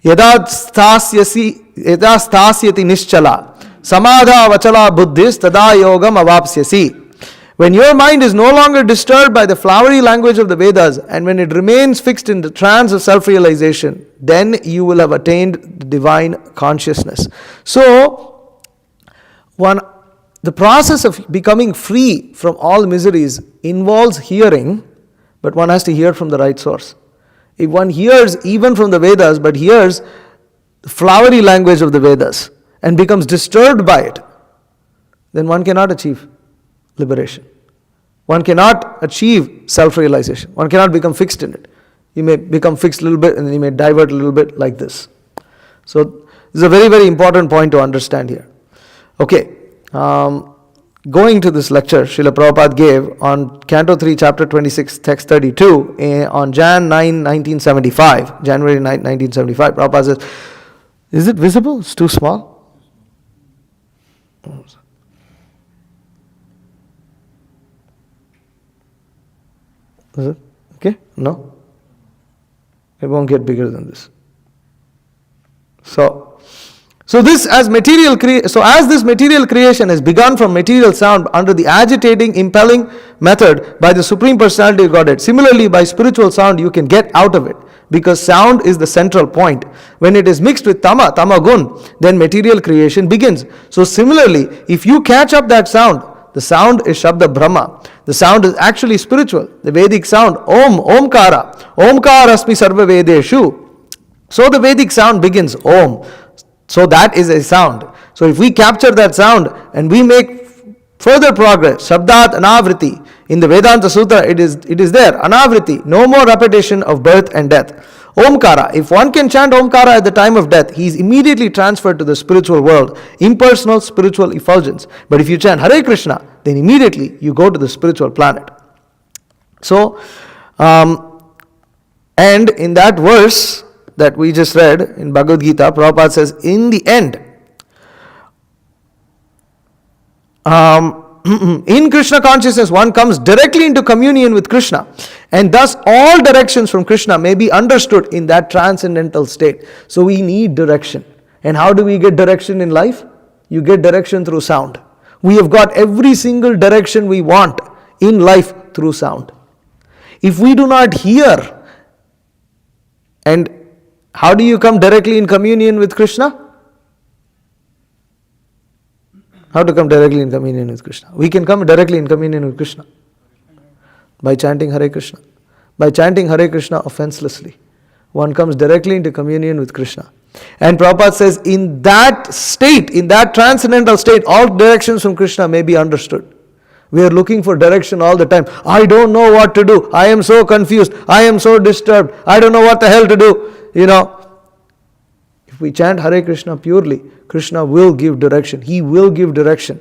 yada stasyati nischala samadha vachala buddhis tada yogam avapsyasi. When your mind is no longer disturbed by the flowery language of the Vedas and when it remains fixed in the trance of self-realization, then you will have attained the divine consciousness. So, the process of becoming free from all miseries involves hearing, but one has to hear from the right source. If one hears even from the Vedas, but hears the flowery language of the Vedas and becomes disturbed by it, then one cannot achieve liberation. One cannot achieve self-realization. One cannot become fixed in it. You may become fixed a little bit and then you may divert a little bit like this. So, this is a very, very important point to understand here. Okay. Going to this lecture Srila Prabhupada gave on Canto 3, Chapter 26, Text 32 on January 9, 1975, Prabhupada says, is it visible? It's too small? Is it? Okay? No? It won't get bigger than this. So this as this material creation has begun from material sound under the agitating, impelling method by the Supreme Personality of Godhead. Similarly, by spiritual sound you can get out of it because sound is the central point. When it is mixed with tamagun, then material creation begins. So similarly, if you catch up that sound, the sound is Shabda Brahma. The sound is actually spiritual. The Vedic sound, Om, Omkara. Omkarasmi sarva Vedeshu. So the Vedic sound begins, Om. So that is a sound. So if we capture that sound and we make further progress, Shabdat Anavriti, in the Vedanta Sutra it is there, Anavriti, no more repetition of birth and death. Omkara, if one can chant Omkara at the time of death, he is immediately transferred to the spiritual world, impersonal spiritual effulgence. But if you chant Hare Krishna, then immediately you go to the spiritual planet. So, and in that verse that we just read in Bhagavad Gita, Prabhupada says, in the end, in Krishna consciousness, one comes directly into communion with Krishna, and thus all directions from Krishna may be understood in that transcendental state. So we need direction. And how do we get direction in life? You get direction through sound. We have got every single direction we want in life through sound. If we do not hear, and how do you come directly in communion with Krishna? How to come directly in communion with Krishna? We can come directly in communion with Krishna by chanting Hare Krishna. By chanting Hare Krishna offenselessly, one comes directly into communion with Krishna. And Prabhupada says, in that state, in that transcendental state, all directions from Krishna may be understood. We are looking for direction all the time. I don't know what to do. I am so confused. I am so disturbed. I don't know what the hell to do. If we chant Hare Krishna purely, Krishna will give direction. He will give direction.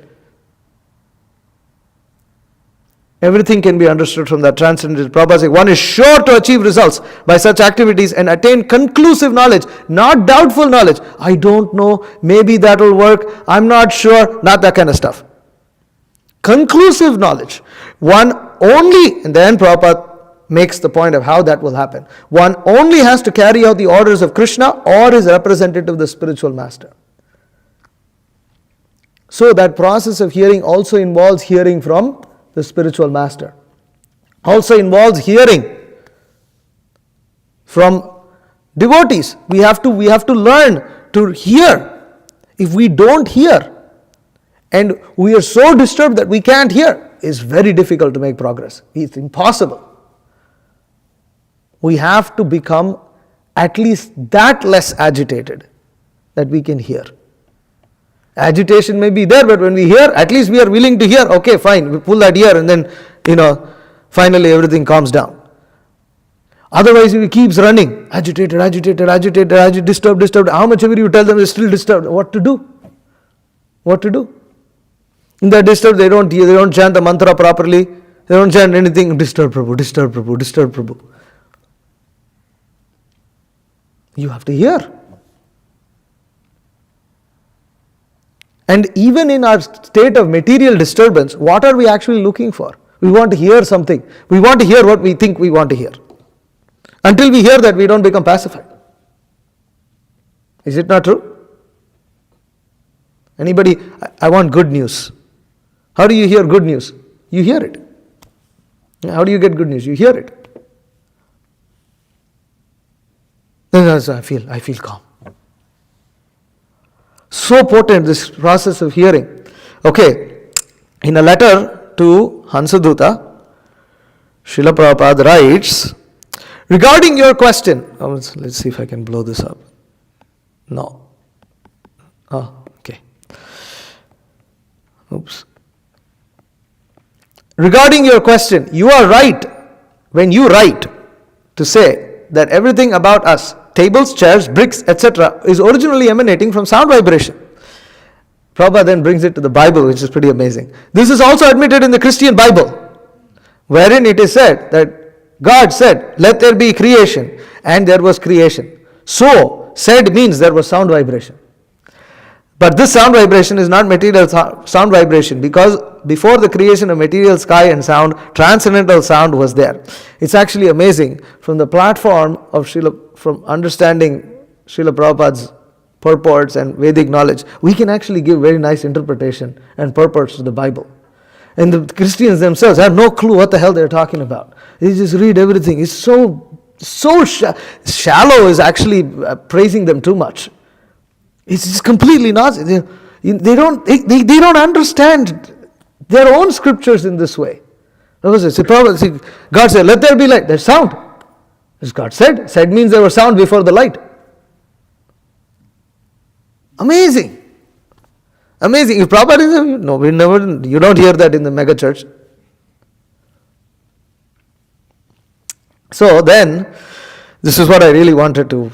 Everything can be understood from that transcendental. Prabhupada says, one is sure to achieve results by such activities and attain conclusive knowledge, not doubtful knowledge. I don't know, maybe that will work, I'm not sure, not that kind of stuff. Conclusive knowledge. One only, and then Prabhupada makes the point of how that will happen. One only has to carry out the orders of Krishna or his representative, the spiritual master. So that process of hearing also involves hearing from the spiritual master. Also involves hearing from devotees. We have to learn to hear. If we don't hear, and we are so disturbed that we can't hear, it's very difficult to make progress. It's impossible. We have to become at least that less agitated that we can hear. Agitation may be there, but when we hear, at least we are willing to hear. Okay, fine, we pull that ear and then, finally everything calms down. Otherwise, he keeps running. Agitated, disturbed. How much ever you tell them, they're still disturbed. What to do? In that disturbed, they don't chant the mantra properly. They don't chant anything. Disturb Prabhu. You have to hear. And even in our state of material disturbance, what are we actually looking for? We want to hear something. We want to hear what we think we want to hear. Until we hear that, we don't become pacified. Is it not true? Anybody, I want good news. How do you hear good news? You hear it. How do you get good news? You hear it. Then I feel calm. So potent, this process of hearing. Okay, in a letter to Hansaduta, Srila Prabhupada writes, regarding your question, let's see if I can blow this up. No. Oh, okay. Oops. Regarding your question, you are right when you write to say that everything about us, tables, chairs, bricks, etc., is originally emanating from sound vibration. Prabhupada then brings it to the Bible, which is pretty amazing. This is also admitted in the Christian Bible, wherein it is said that God said, let there be creation, and there was creation. So, said means there was sound vibration. But this sound vibration is not material sound vibration, because before the creation of material sky and sound, transcendental sound was there. It's actually amazing from the platform of from understanding Srila Prabhupada's purports and Vedic knowledge, we can actually give very nice interpretation and purports to the Bible. And the Christians themselves have no clue what the hell they're talking about. They just read everything. It's so shallow is actually praising them too much. It's just completely nonsense. They don't understand their own scriptures in this way. God said, let there be light. There's sound. As God said. Said means there was sound before the light. Amazing. Amazing. If Prabhupada is, you don't hear that in the mega church. So then, this is what I really wanted to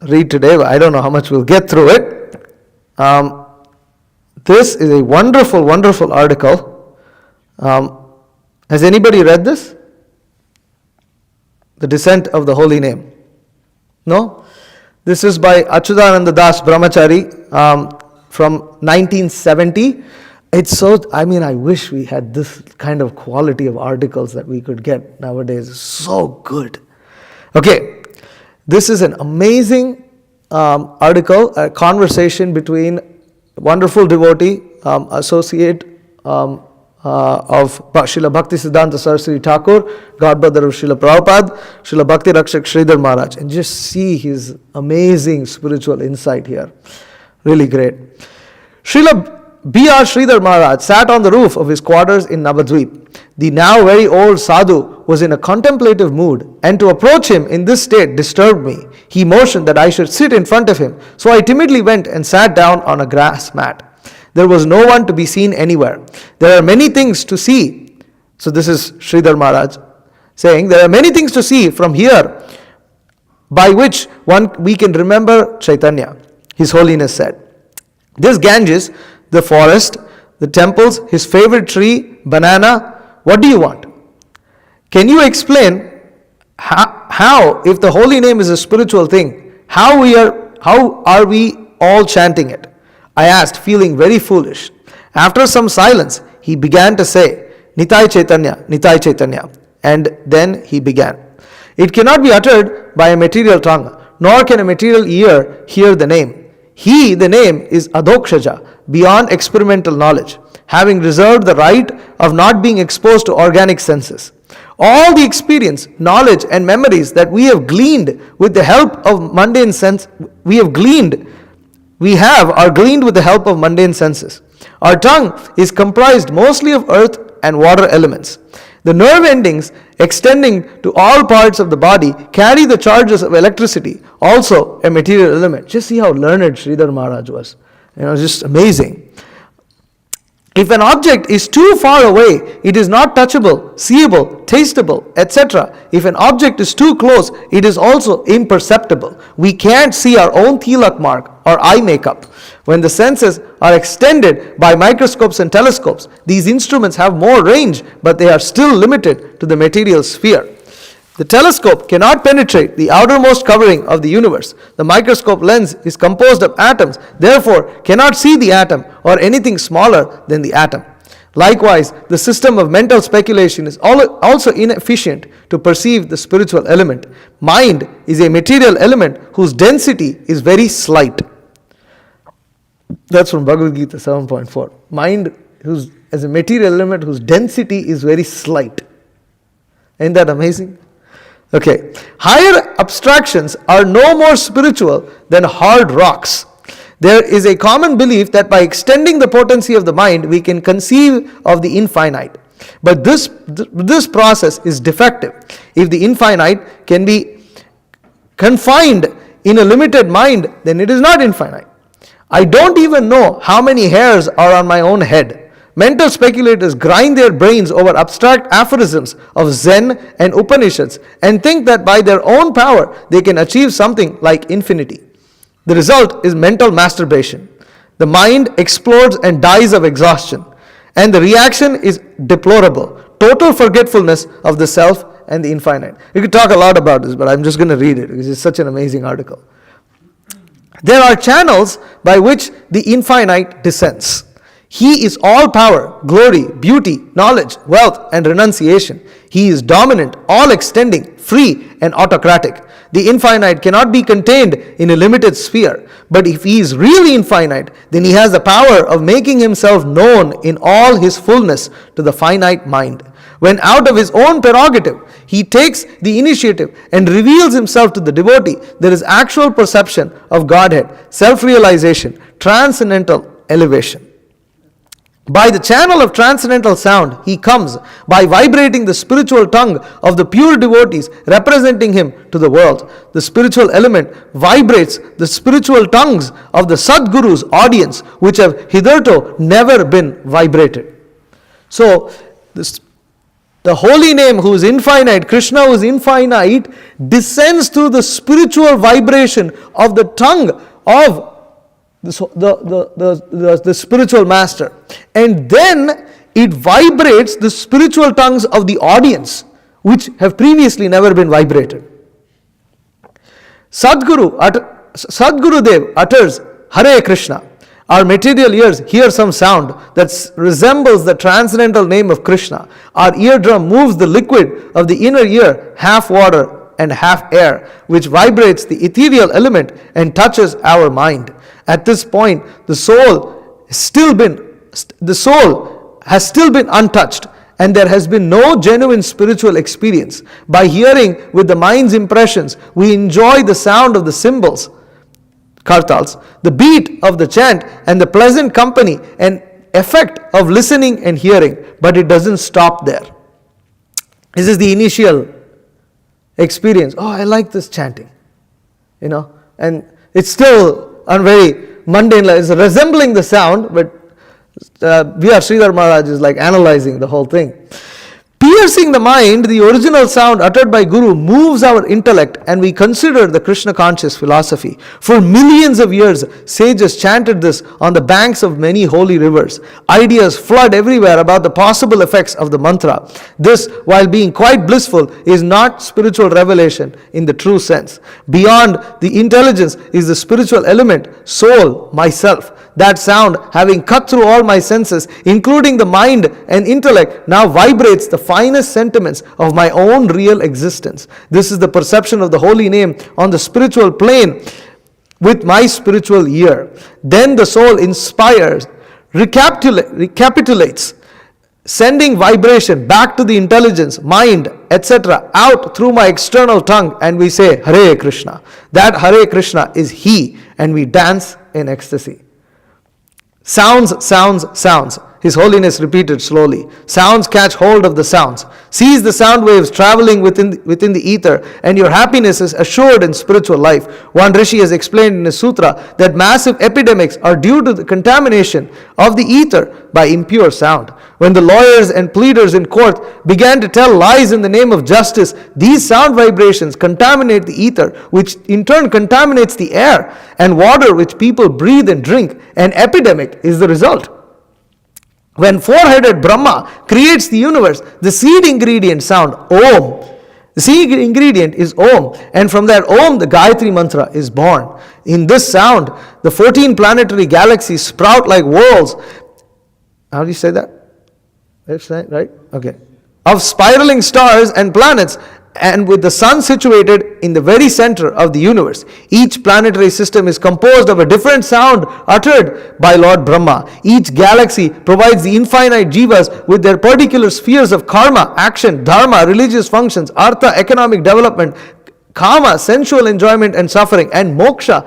read today. I don't know how much we'll get through it. This is a wonderful, wonderful article. Has anybody read this? The Descent of the Holy Name. No? This is by Achyutananda Das Brahmachari from 1970. It's I wish we had this kind of quality of articles that we could get nowadays. It's so good. Okay, this is an amazing article, a conversation between a wonderful devotee, associate of Srila Bhaktisiddhanta Saraswati Thakur, godbrother of Srila Prabhupada, Srila Bhakti Rakshak Sridhar Maharaj, and just see his amazing spiritual insight here. Really great. Srila B.R. Sridhar Maharaj sat on the roof of his quarters in Navadvip. The now very old sadhu was in a contemplative mood, and to approach him in this state disturbed me. He motioned that I should sit in front of him, so I timidly went and sat down on a grass mat. There was no one to be seen anywhere. There are many things to see. So this is Sridhar Maharaj saying, there are many things to see from here by which we can remember Chaitanya. His Holiness said, this Ganges, the forest, the temples, his favorite tree, banana, what do you want? Can you explain how, if the holy name is a spiritual thing, how are we all chanting it? I asked, feeling very foolish. After some silence, he began to say, Nitai Chaitanya, and then he began. It cannot be uttered by a material tongue, nor can a material ear hear the name. He, the name, is Adhokshaja, beyond experimental knowledge, having reserved the right of not being exposed to organic senses. All the experience, knowledge, and memories that we have gleaned with the help of mundane sense, are gleaned with the help of mundane senses. Our tongue is comprised mostly of earth and water elements. The nerve endings extending to all parts of the body carry the charges of electricity, also a material element. Just see how learned Sridhar Maharaj was. Just amazing. If an object is too far away, it is not touchable, seeable, tasteable, etc. If an object is too close, it is also imperceptible. We can't see our own tilak mark or eye makeup. When the senses are extended by microscopes and telescopes, these instruments have more range, but they are still limited to the material sphere. The telescope cannot penetrate the outermost covering of the universe. The microscope lens is composed of atoms, therefore cannot see the atom or anything smaller than the atom. Likewise, the system of mental speculation is also inefficient to perceive the spiritual element. Mind is a material element whose density is very slight. That's from Bhagavad Gita 7.4. Mind as a material element whose density is very slight. Isn't that amazing? Okay. Higher abstractions are no more spiritual than hard rocks. There is a common belief that by extending the potency of the mind, we can conceive of the infinite. But this process is defective. If the infinite can be confined in a limited mind, then it is not infinite. I don't even know how many hairs are on my own head. Mental speculators grind their brains over abstract aphorisms of Zen and Upanishads and think that by their own power they can achieve something like infinity. The result is mental masturbation. The mind explodes and dies of exhaustion, and the reaction is deplorable. Total forgetfulness of the self and the infinite. We could talk a lot about this, but I'm just going to read it because it's such an amazing article. There are channels by which the infinite descends. He is all power, glory, beauty, knowledge, wealth, and renunciation. He is dominant, all extending, free, and autocratic. The infinite cannot be contained in a limited sphere. But if he is really infinite, then he has the power of making himself known in all his fullness to the finite mind. When out of his own prerogative, he takes the initiative and reveals himself to the devotee, there is actual perception of Godhead, self-realization, transcendental elevation. By the channel of transcendental sound, he comes by vibrating the spiritual tongue of the pure devotees representing him to the world. The spiritual element vibrates the spiritual tongues of the Sadguru's audience, which have hitherto never been vibrated. So, the holy name who is infinite, Krishna who is infinite, descends through the spiritual vibration of the tongue of the spiritual master, and then it vibrates the spiritual tongues of the audience which have previously never been vibrated. Sadgurudev utters Hare Krishna. Our material ears hear some sound that resembles the transcendental name of Krishna. Our eardrum moves the liquid of the inner ear, half water and half air, which vibrates the ethereal element and touches our mind. At this point, the soul has still been untouched, and there has been no genuine spiritual experience. By hearing with the mind's impressions, we enjoy the sound of the cymbals, kartals, the beat of the chant, and the pleasant company and effect of listening and hearing. But it doesn't stop there. This is the initial experience. Oh, I like this chanting, and it's still on very mundane level. It's resembling the sound, but V.R. Sridhar Maharaj is like analyzing the whole thing. Piercing the mind, the original sound uttered by Guru moves our intellect, and we consider the Krishna conscious philosophy. For millions of years, sages chanted this on the banks of many holy rivers. Ideas flood everywhere about the possible effects of the mantra. This, while being quite blissful, is not spiritual revelation in the true sense. Beyond the intelligence is the spiritual element, soul, myself. That sound, having cut through all my senses, including the mind and intellect, now vibrates the finest sentiments of my own real existence. This is the perception of the holy name on the spiritual plane with my spiritual ear. Then the soul inspires, recapitulates, sending vibration back to the intelligence, mind, etc., out through my external tongue, and we say, Hare Krishna. That Hare Krishna is He, and we dance in ecstasy. Sounds, sounds, sounds. His Holiness repeated slowly. Sounds catch hold of the sounds. Seize the sound waves traveling within the ether, and your happiness is assured in spiritual life. One Rishi has explained in his sutra that massive epidemics are due to the contamination of the ether by impure sound. When the lawyers and pleaders in court began to tell lies in the name of justice, these sound vibrations contaminate the ether, which in turn contaminates the air and water which people breathe and drink. An epidemic is the result. When four-headed Brahma creates the universe, the seed ingredient sound, Om. The seed ingredient is Om, and from that Om, the Gayatri mantra is born. In this sound, the 14 planetary galaxies sprout like worlds. How do you say that? That's right? Okay. Of spiraling stars and planets, and with the sun situated in the very center of the universe. Each planetary system is composed of a different sound uttered by Lord Brahma. Each galaxy provides the infinite jivas with their particular spheres of karma, action, dharma, religious functions, artha, economic development, kama, sensual enjoyment and suffering, and moksha,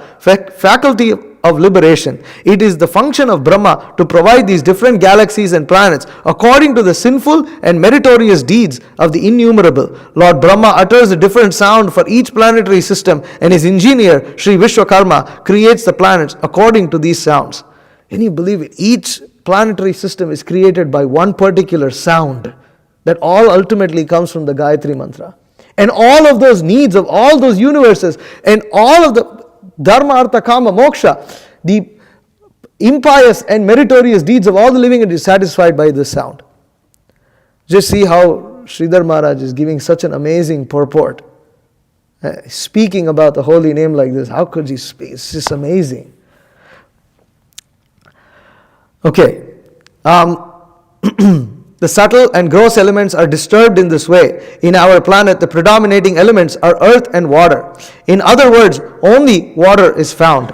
faculty of liberation. It is the function of Brahma to provide these different galaxies and planets according to the sinful and meritorious deeds of the innumerable. Lord Brahma utters a different sound for each planetary system, and his engineer, Sri Vishwakarma, creates the planets according to these sounds. Can you believe it? Each planetary system is created by one particular sound that all ultimately comes from the Gayatri Mantra. And all of those needs of all those universes and all of the Dharma, Artha, Kama, Moksha, the impious and meritorious deeds of all the living entities satisfied by this sound. Just see how Sridhar Maharaj is giving such an amazing purport. Speaking about the holy name like this, how could he speak? It's just amazing. Okay. The subtle and gross elements are disturbed in this way. In our planet, the predominating elements are earth and water. In other words, only water is found.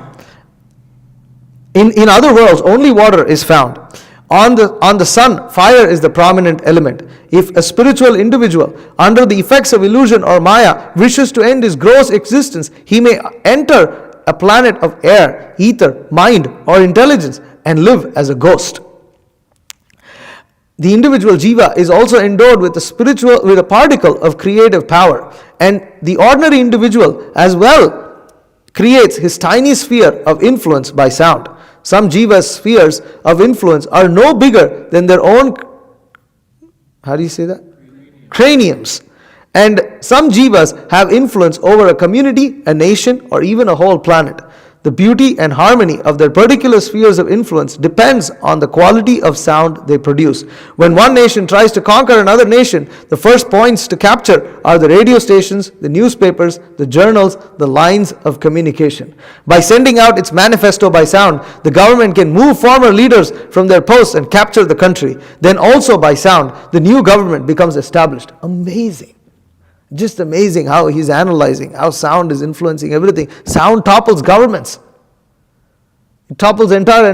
In other worlds, only water is found. On the sun, fire is the prominent element. If a spiritual individual, under the effects of illusion or maya, wishes to end his gross existence, he may enter a planet of air, ether, mind, or intelligence and live as a ghost. The individual jiva is also endowed with a particle of creative power, and the ordinary individual as well creates his tiny sphere of influence by sound. Some jiva's spheres of influence are no bigger than their own, how do you say that? Craniums. And some jivas have influence over a community, a nation, or even a whole planet. The beauty and harmony of their particular spheres of influence depends on the quality of sound they produce. When one nation tries to conquer another nation, the first points to capture are the radio stations, the newspapers, the journals, the lines of communication. By sending out its manifesto by sound, the government can move former leaders from their posts and capture the country. Then also by sound, the new government becomes established. Amazing. Just amazing how he's analyzing, how sound is influencing everything. Sound topples governments. It topples entire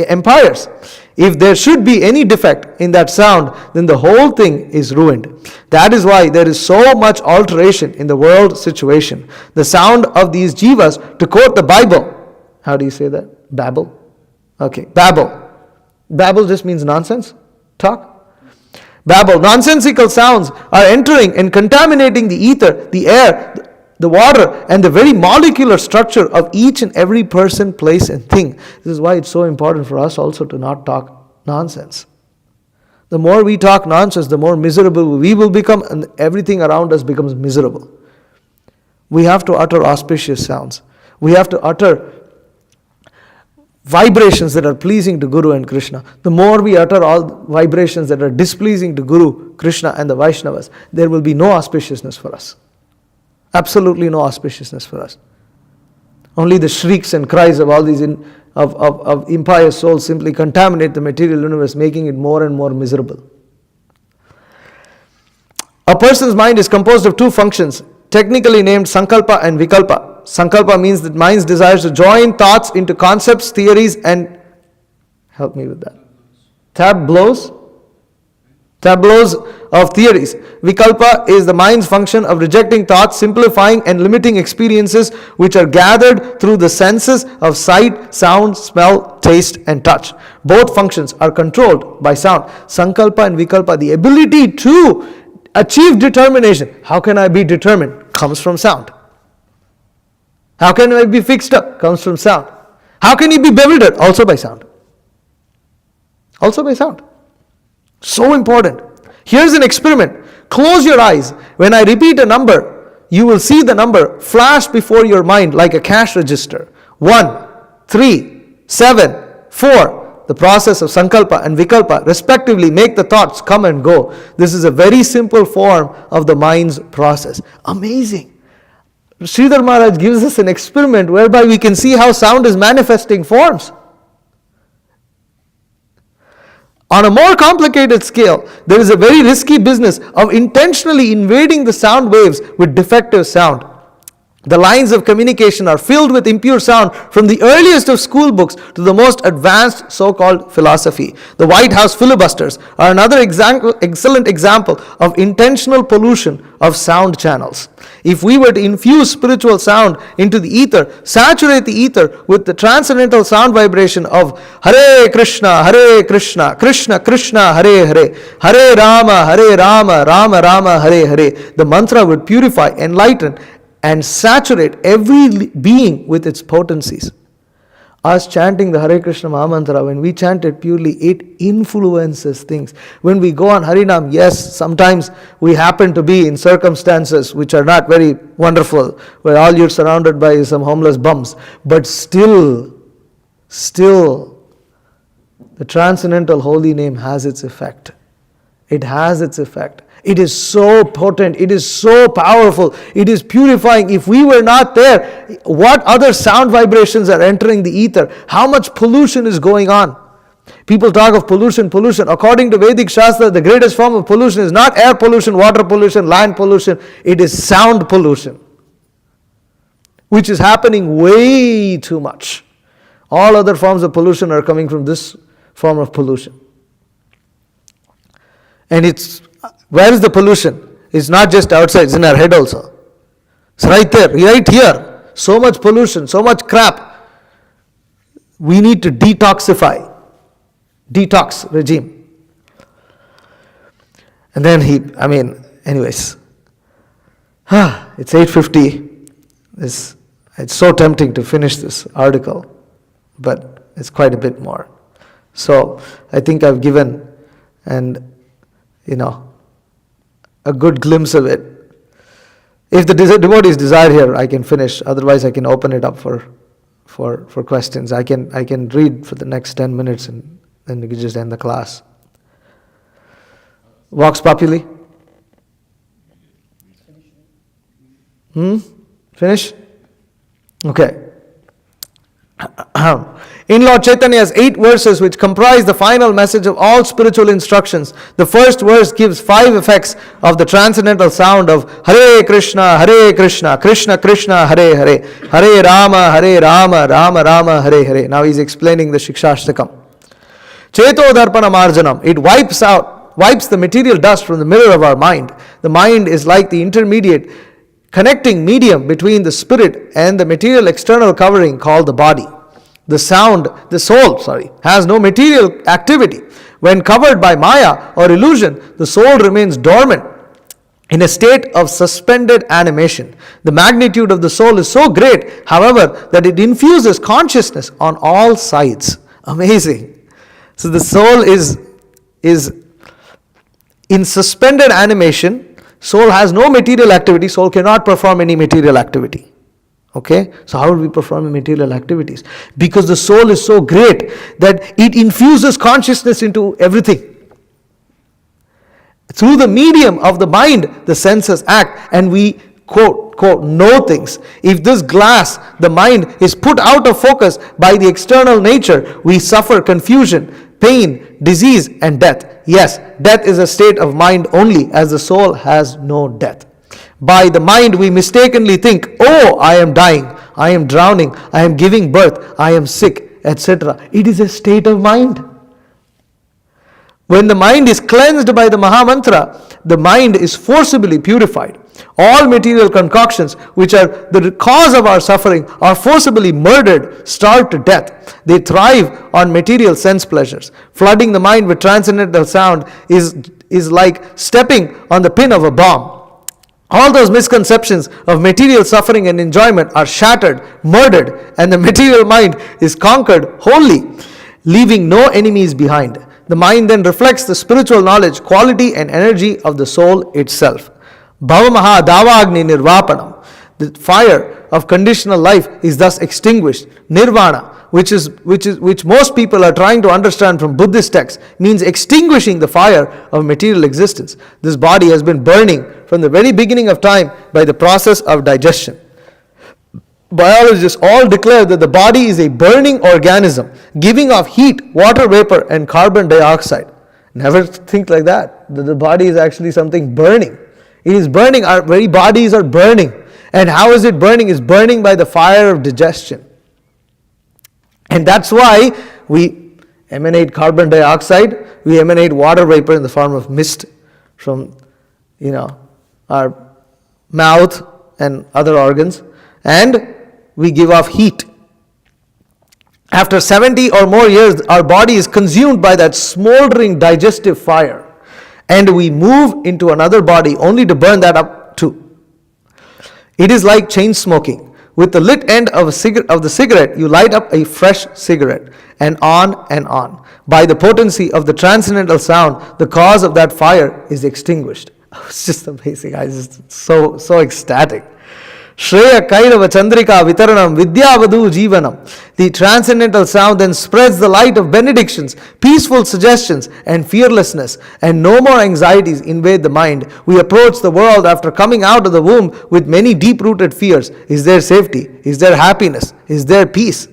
empires. If there should be any defect in that sound, then the whole thing is ruined. That is why there is so much alteration in the world situation. The sound of these jivas, to quote the Bible, how do you say that? Babble? Okay, babble. Babble just means nonsense, talk. Babble, nonsensical sounds are entering and contaminating the ether, the air, the water, and the very molecular structure of each and every person, place, and thing. This is why it's so important for us also to not talk nonsense. The more we talk nonsense, the more miserable we will become, and everything around us becomes miserable. We have to utter auspicious sounds. We have to utter vibrations that are pleasing to Guru and Krishna. The more we utter all vibrations that are displeasing to Guru, Krishna, and the Vaishnavas, there will be no auspiciousness for us. Absolutely no auspiciousness for us. Only the shrieks and cries of all these of impious souls simply contaminate the material universe, making it more and more miserable. A person's mind is composed of two functions, technically named sankalpa and vikalpa. Sankalpa means that mind's desires to join thoughts into concepts, theories, and help me with that. Tableaus of theories. Vikalpa is the mind's function of rejecting thoughts, simplifying and limiting experiences which are gathered through the senses of sight, sound, smell, taste, and touch. Both functions are controlled by sound. Sankalpa and Vikalpa, the ability to achieve determination. How can I be determined? Comes from sound. How can I be fixed up? Comes from sound. How can you be bewildered? Also by sound. Also by sound. So important. Here's an experiment. Close your eyes. When I repeat a number, you will see the number flash before your mind like a cash register. 1, 3, 7, 4. The process of sankalpa and vikalpa respectively make the thoughts come and go. This is a very simple form of the mind's process. Amazing. Sridhar Maharaj gives us an experiment whereby we can see how sound is manifesting forms. On a more complicated scale, there is a very risky business of intentionally invading the sound waves with defective sound. The lines of communication are filled with impure sound from the earliest of school books to the most advanced so-called philosophy. The White House filibusters are another excellent example of intentional pollution of sound channels. If we were to infuse spiritual sound into the ether, saturate the ether with the transcendental sound vibration of Hare Krishna, Krishna Krishna, Hare Hare, Hare Rama, Rama Rama, Hare Hare, the mantra would purify, enlighten, and saturate every being with its potencies. Us chanting the Hare Krishna Mahamantra, when we chant it purely, it influences things. When we go on Harinam, yes, sometimes we happen to be in circumstances which are not very wonderful, where all you're surrounded by is some homeless bums. But still, the transcendental holy name has its effect. It has its effect. It is so potent. It is so powerful. It is purifying. If we were not there, what other sound vibrations are entering the ether? How much pollution is going on? People talk of pollution. According to Vedic Shastra, the greatest form of pollution is not air pollution, water pollution, land pollution. It is sound pollution, which is happening way too much. All other forms of pollution are coming from this form of pollution. And where is the pollution? It's not just outside, it's in our head also. It's right there, right here. So much pollution, so much crap. We need to detoxify. Detox regime. And then anyways. It's 8:50. It's so tempting to finish this article, but it's quite a bit more. So I think I've given a good glimpse of it. If the devotees desire here, I can finish. Otherwise, I can open it up for questions. I can read for the next 10 minutes and then we can just end the class. Vox Populi? Finish? Okay. In Lord Chaitanya's 8 verses, which comprise the final message of all spiritual instructions, the first verse gives 5 effects of the transcendental sound of Hare Krishna, Krishna Krishna, Hare Hare, Hare Rama, Rama Rama, Hare Hare. Now he's explaining the Shikshashtakam. Cheto Darpana Marjanam. It wipes the material dust from the mirror of our mind. The mind is like the intermediate connecting medium between the spirit and the material external covering called the body. The soul, has no material activity. When covered by Maya or illusion, the soul remains dormant in a state of suspended animation. The magnitude of the soul is so great, however, that it infuses consciousness on all sides. Amazing. So the soul is in suspended animation. Soul has no material activity. Soul cannot perform any material activity. Okay, so how do we perform material activities? Because the soul is so great that it infuses consciousness into everything. Through the medium of the mind, the senses act and we, quote, know things. If this glass, the mind, is put out of focus by the external nature, we suffer confusion, pain, disease, and death. Yes, death is a state of mind only, as the soul has no death. By the mind, we mistakenly think, oh, I am dying, I am drowning, I am giving birth, I am sick, etc. It is a state of mind. When the mind is cleansed by the Mahamantra, the mind is forcibly purified. All material concoctions, which are the cause of our suffering, are forcibly murdered, starved to death. They thrive on material sense pleasures. Flooding the mind with transcendental sound is like stepping on the pin of a bomb. All those misconceptions of material suffering and enjoyment are shattered, murdered, and the material mind is conquered wholly, leaving no enemies behind. The mind then reflects the spiritual knowledge, quality, and energy of the soul itself. Bhavamaha Davagni Nirvapanam. The fire of conditional life is thus extinguished. Nirvana, which most people are trying to understand from Buddhist texts, means extinguishing the fire of material existence. This body has been burning from the very beginning of time by the process of digestion. Biologists all declare that the body is a burning organism, giving off heat, water vapor, and carbon dioxide. Never think like that the body is actually something burning. It is burning. Our very bodies are burning. And how is it burning? It's burning by the fire of digestion. And that's why we emanate carbon dioxide, we emanate water vapor in the form of mist from, our mouth and other organs, and we give off heat. After 70 or more years, our body is consumed by that smoldering digestive fire, and we move into another body only to burn that up too. It is like chain smoking. With the lit end of the cigarette, you light up a fresh cigarette, and on and on. By the potency of the transcendental sound, the cause of that fire is extinguished. It's just amazing. I just so ecstatic. Shreya Kairava Chandrika Vitaranam Vidyavadu Jivanam. The transcendental sound then spreads the light of benedictions, peaceful suggestions, and fearlessness, and no more anxieties invade the mind. We approach the world after coming out of the womb with many deep-rooted fears. Is there safety? Is there happiness? Is there peace?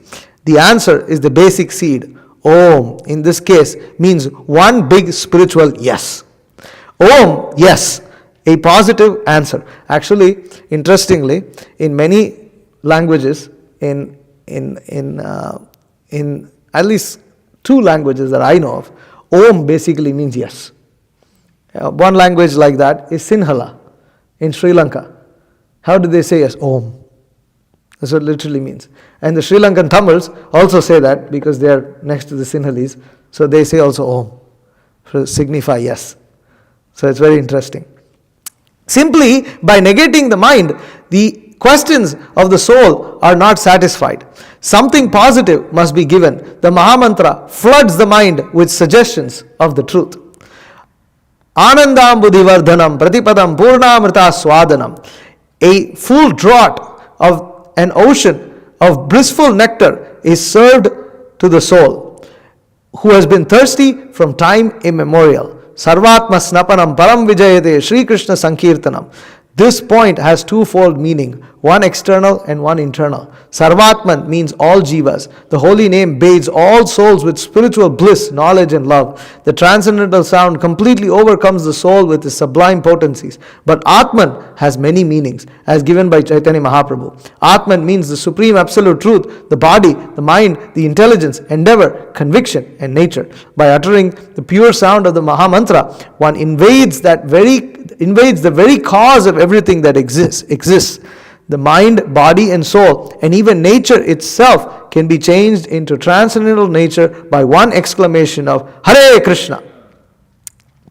The answer is the basic seed. Om, in this case, means one big spiritual yes. Om, yes. A positive answer. Actually, interestingly, in many languages, in at least 2 languages that I know of, Om basically means yes. One language like that is Sinhala in Sri Lanka. How do they say yes? Om. That's what it literally means. And the Sri Lankan Tamils also say that because they are next to the Sinhalese, so they say also Om to signify yes. So it's very interesting. Simply by negating the mind, the questions of the soul are not satisfied. Something positive must be given. The Mahamantra floods the mind with suggestions of the truth. Anandam buddhivardhanam pratipadam purnamrita swadanam. A full draught of an ocean of blissful nectar is served to the soul, who has been thirsty from time immemorial. Sarvatma snapanam param vijayate Sri Krishna sankirtanam. This point has twofold meaning, one external and one internal. Sarvatman means all jivas. The holy name bathes all souls with spiritual bliss, knowledge and love. The transcendental sound completely overcomes the soul with its sublime potencies. But Atman has many meanings, as given by Chaitanya Mahaprabhu. Atman means the supreme absolute truth, the body, the mind, the intelligence, endeavor, conviction and nature. By uttering the pure sound of the Mahamantra, one invades the very cause of everything that exists. The mind, body and soul, and even nature itself can be changed into transcendental nature by one exclamation of Hare Krishna.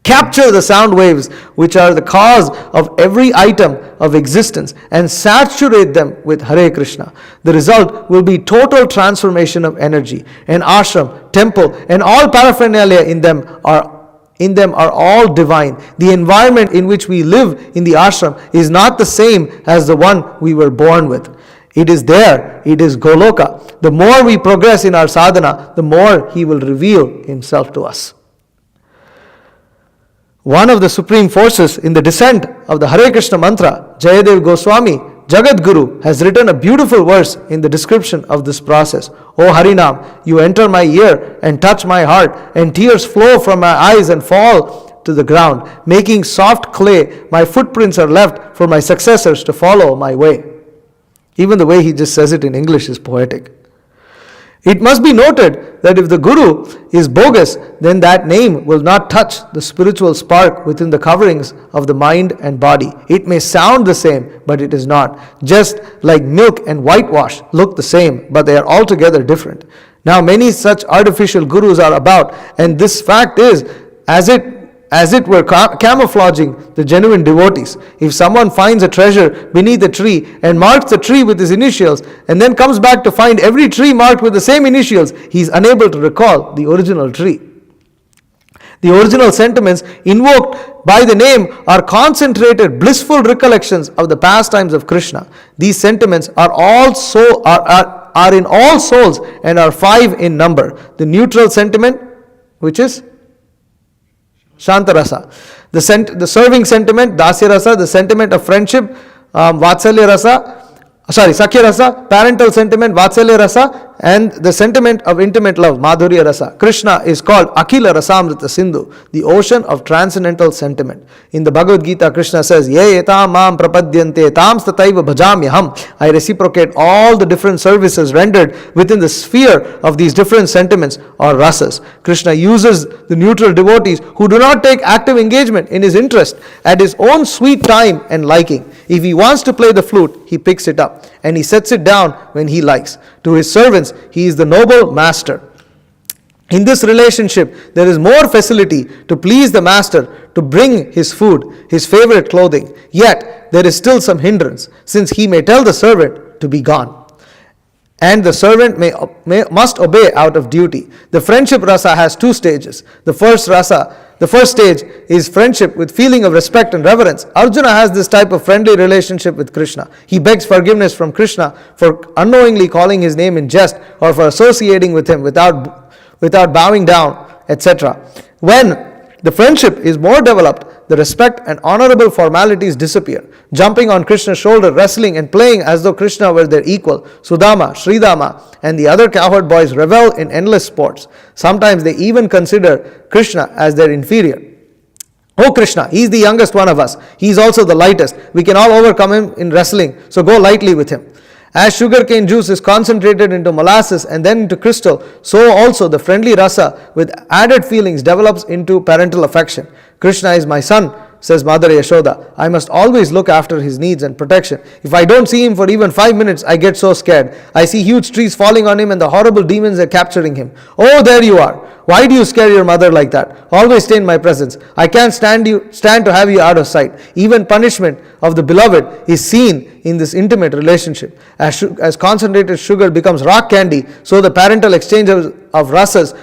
Capture the sound waves which are the cause of every item of existence and saturate them with Hare Krishna. The result will be total transformation of energy. An ashram, temple and all paraphernalia in them are all divine. The environment in which we live in the ashram is not the same as the one we were born with. It is there. It is Goloka. The more we progress in our sadhana, the more He will reveal Himself to us. One of the supreme forces in the descent of the Hare Krishna mantra, Jayadev Goswami, Jagat Guru, has written a beautiful verse in the description of this process. O Harinam, you enter my ear and touch my heart, and tears flow from my eyes and fall to the ground. Making soft clay, my footprints are left for my successors to follow my way. Even the way he just says it in English is poetic. It must be noted that if the Guru is bogus, then that name will not touch the spiritual spark within the coverings of the mind and body. It may sound the same, but it is not. Just like milk and whitewash look the same, but they are altogether different. Now many such artificial gurus are about, and this fact is, as it were camouflaging the genuine devotees. If someone finds a treasure beneath a tree and marks the tree with his initials and then comes back to find every tree marked with the same initials, he is unable to recall the original tree. The original sentiments invoked by the name are concentrated, blissful recollections of the pastimes of Krishna. These sentiments are in all souls and are 5 in number. The neutral sentiment, which is Shantarasa. The serving sentiment, Dasya Rasa, the sentiment of friendship, Vatsalya Rasa, Sakhya Rasa, parental sentiment, Vatsalya Rasa, And the sentiment of intimate love, Madhurya Rasa. Krishna is called Akhila Rasamrita Sindhu, the ocean of transcendental sentiment. In the Bhagavad Gita, Krishna says, Ye etam mam prapadyante tam stataiva bhajamyaham. I reciprocate all the different services rendered within the sphere of these different sentiments or rasas. Krishna uses the neutral devotees who do not take active engagement in his interest at his own sweet time and liking. If he wants to play the flute, he picks it up and he sets it down when he likes. To his servants, he is the noble master. In this relationship, there is more facility to please the master, to bring his food, his favorite clothing. Yet, there is still some hindrance, since he may tell the servant to be gone. And the servant must obey out of duty. The friendship rasa has two stages. The first stage is friendship with feeling of respect and reverence. Arjuna has this type of friendly relationship with Krishna. He begs forgiveness from Krishna for unknowingly calling his name in jest or for associating with him without bowing down, etc. When the friendship is more developed, the respect and honorable formalities disappear. Jumping on Krishna's shoulder, wrestling and playing as though Krishna were their equal, Sudama, Sridama, and the other cowherd boys revel in endless sports. Sometimes they even consider Krishna as their inferior. Oh Krishna, he is the youngest one of us. He is also the lightest. We can all overcome him in wrestling, so go lightly with him. As sugarcane juice is concentrated into molasses and then into crystal, so also the friendly rasa with added feelings develops into parental affection. Krishna is my son, says Mother Yashoda. I must always look after his needs and protection. If I don't see him for even 5 minutes, I get so scared. I see huge trees falling on him and the horrible demons are capturing him. Oh, there you are. Why do you scare your mother like that? Always stay in my presence. I can't stand to have you out of sight. Even punishment of the beloved is seen in this intimate relationship. As concentrated sugar becomes rock candy, so the parental exchange of rasas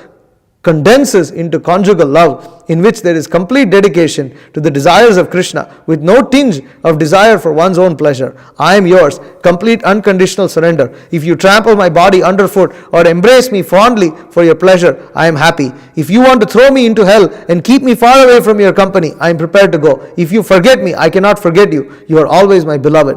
condenses into conjugal love, in which there is complete dedication to the desires of Krishna with no tinge of desire for one's own pleasure. I am yours, complete unconditional surrender. If you trample my body underfoot or embrace me fondly for your pleasure, I am happy. If you want to throw me into hell and keep me far away from your company, I am prepared to go. If you forget me, I cannot forget you. You are always my beloved.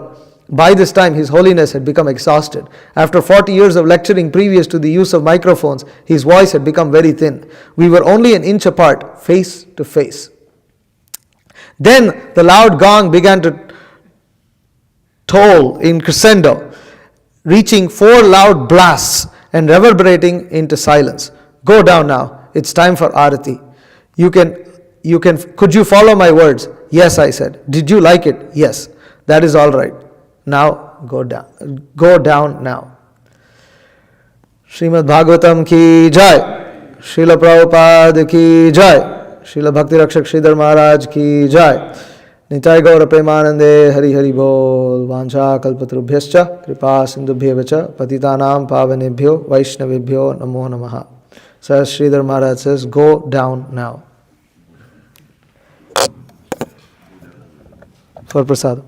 By this time, His Holiness had become exhausted. After 40 years of lecturing previous to the use of microphones, his voice had become very thin. We were only an inch apart, face to face. Then the loud gong began to toll in crescendo, reaching 4 loud blasts and reverberating into silence. Go down now. It's time for Arati. Could you follow my words? Yes, I said. Did you like it? Yes. That is all right. Now go down. Go down now. Srimad Bhagavatam ki jai. Srila Prabhupada ki jai. Srila Bhakti Rakshak Sridhar Maharaj ki jai. Nitai Gaura Premanande Hari Hari Bol. Vancha Kalpatrubhyascha Kripa Sindhubhyevacha Patitanam Pavanebhyo Vaishnavibhyo Namo Namaha. So Sridhar Maharaj says, go down now. For prasadam.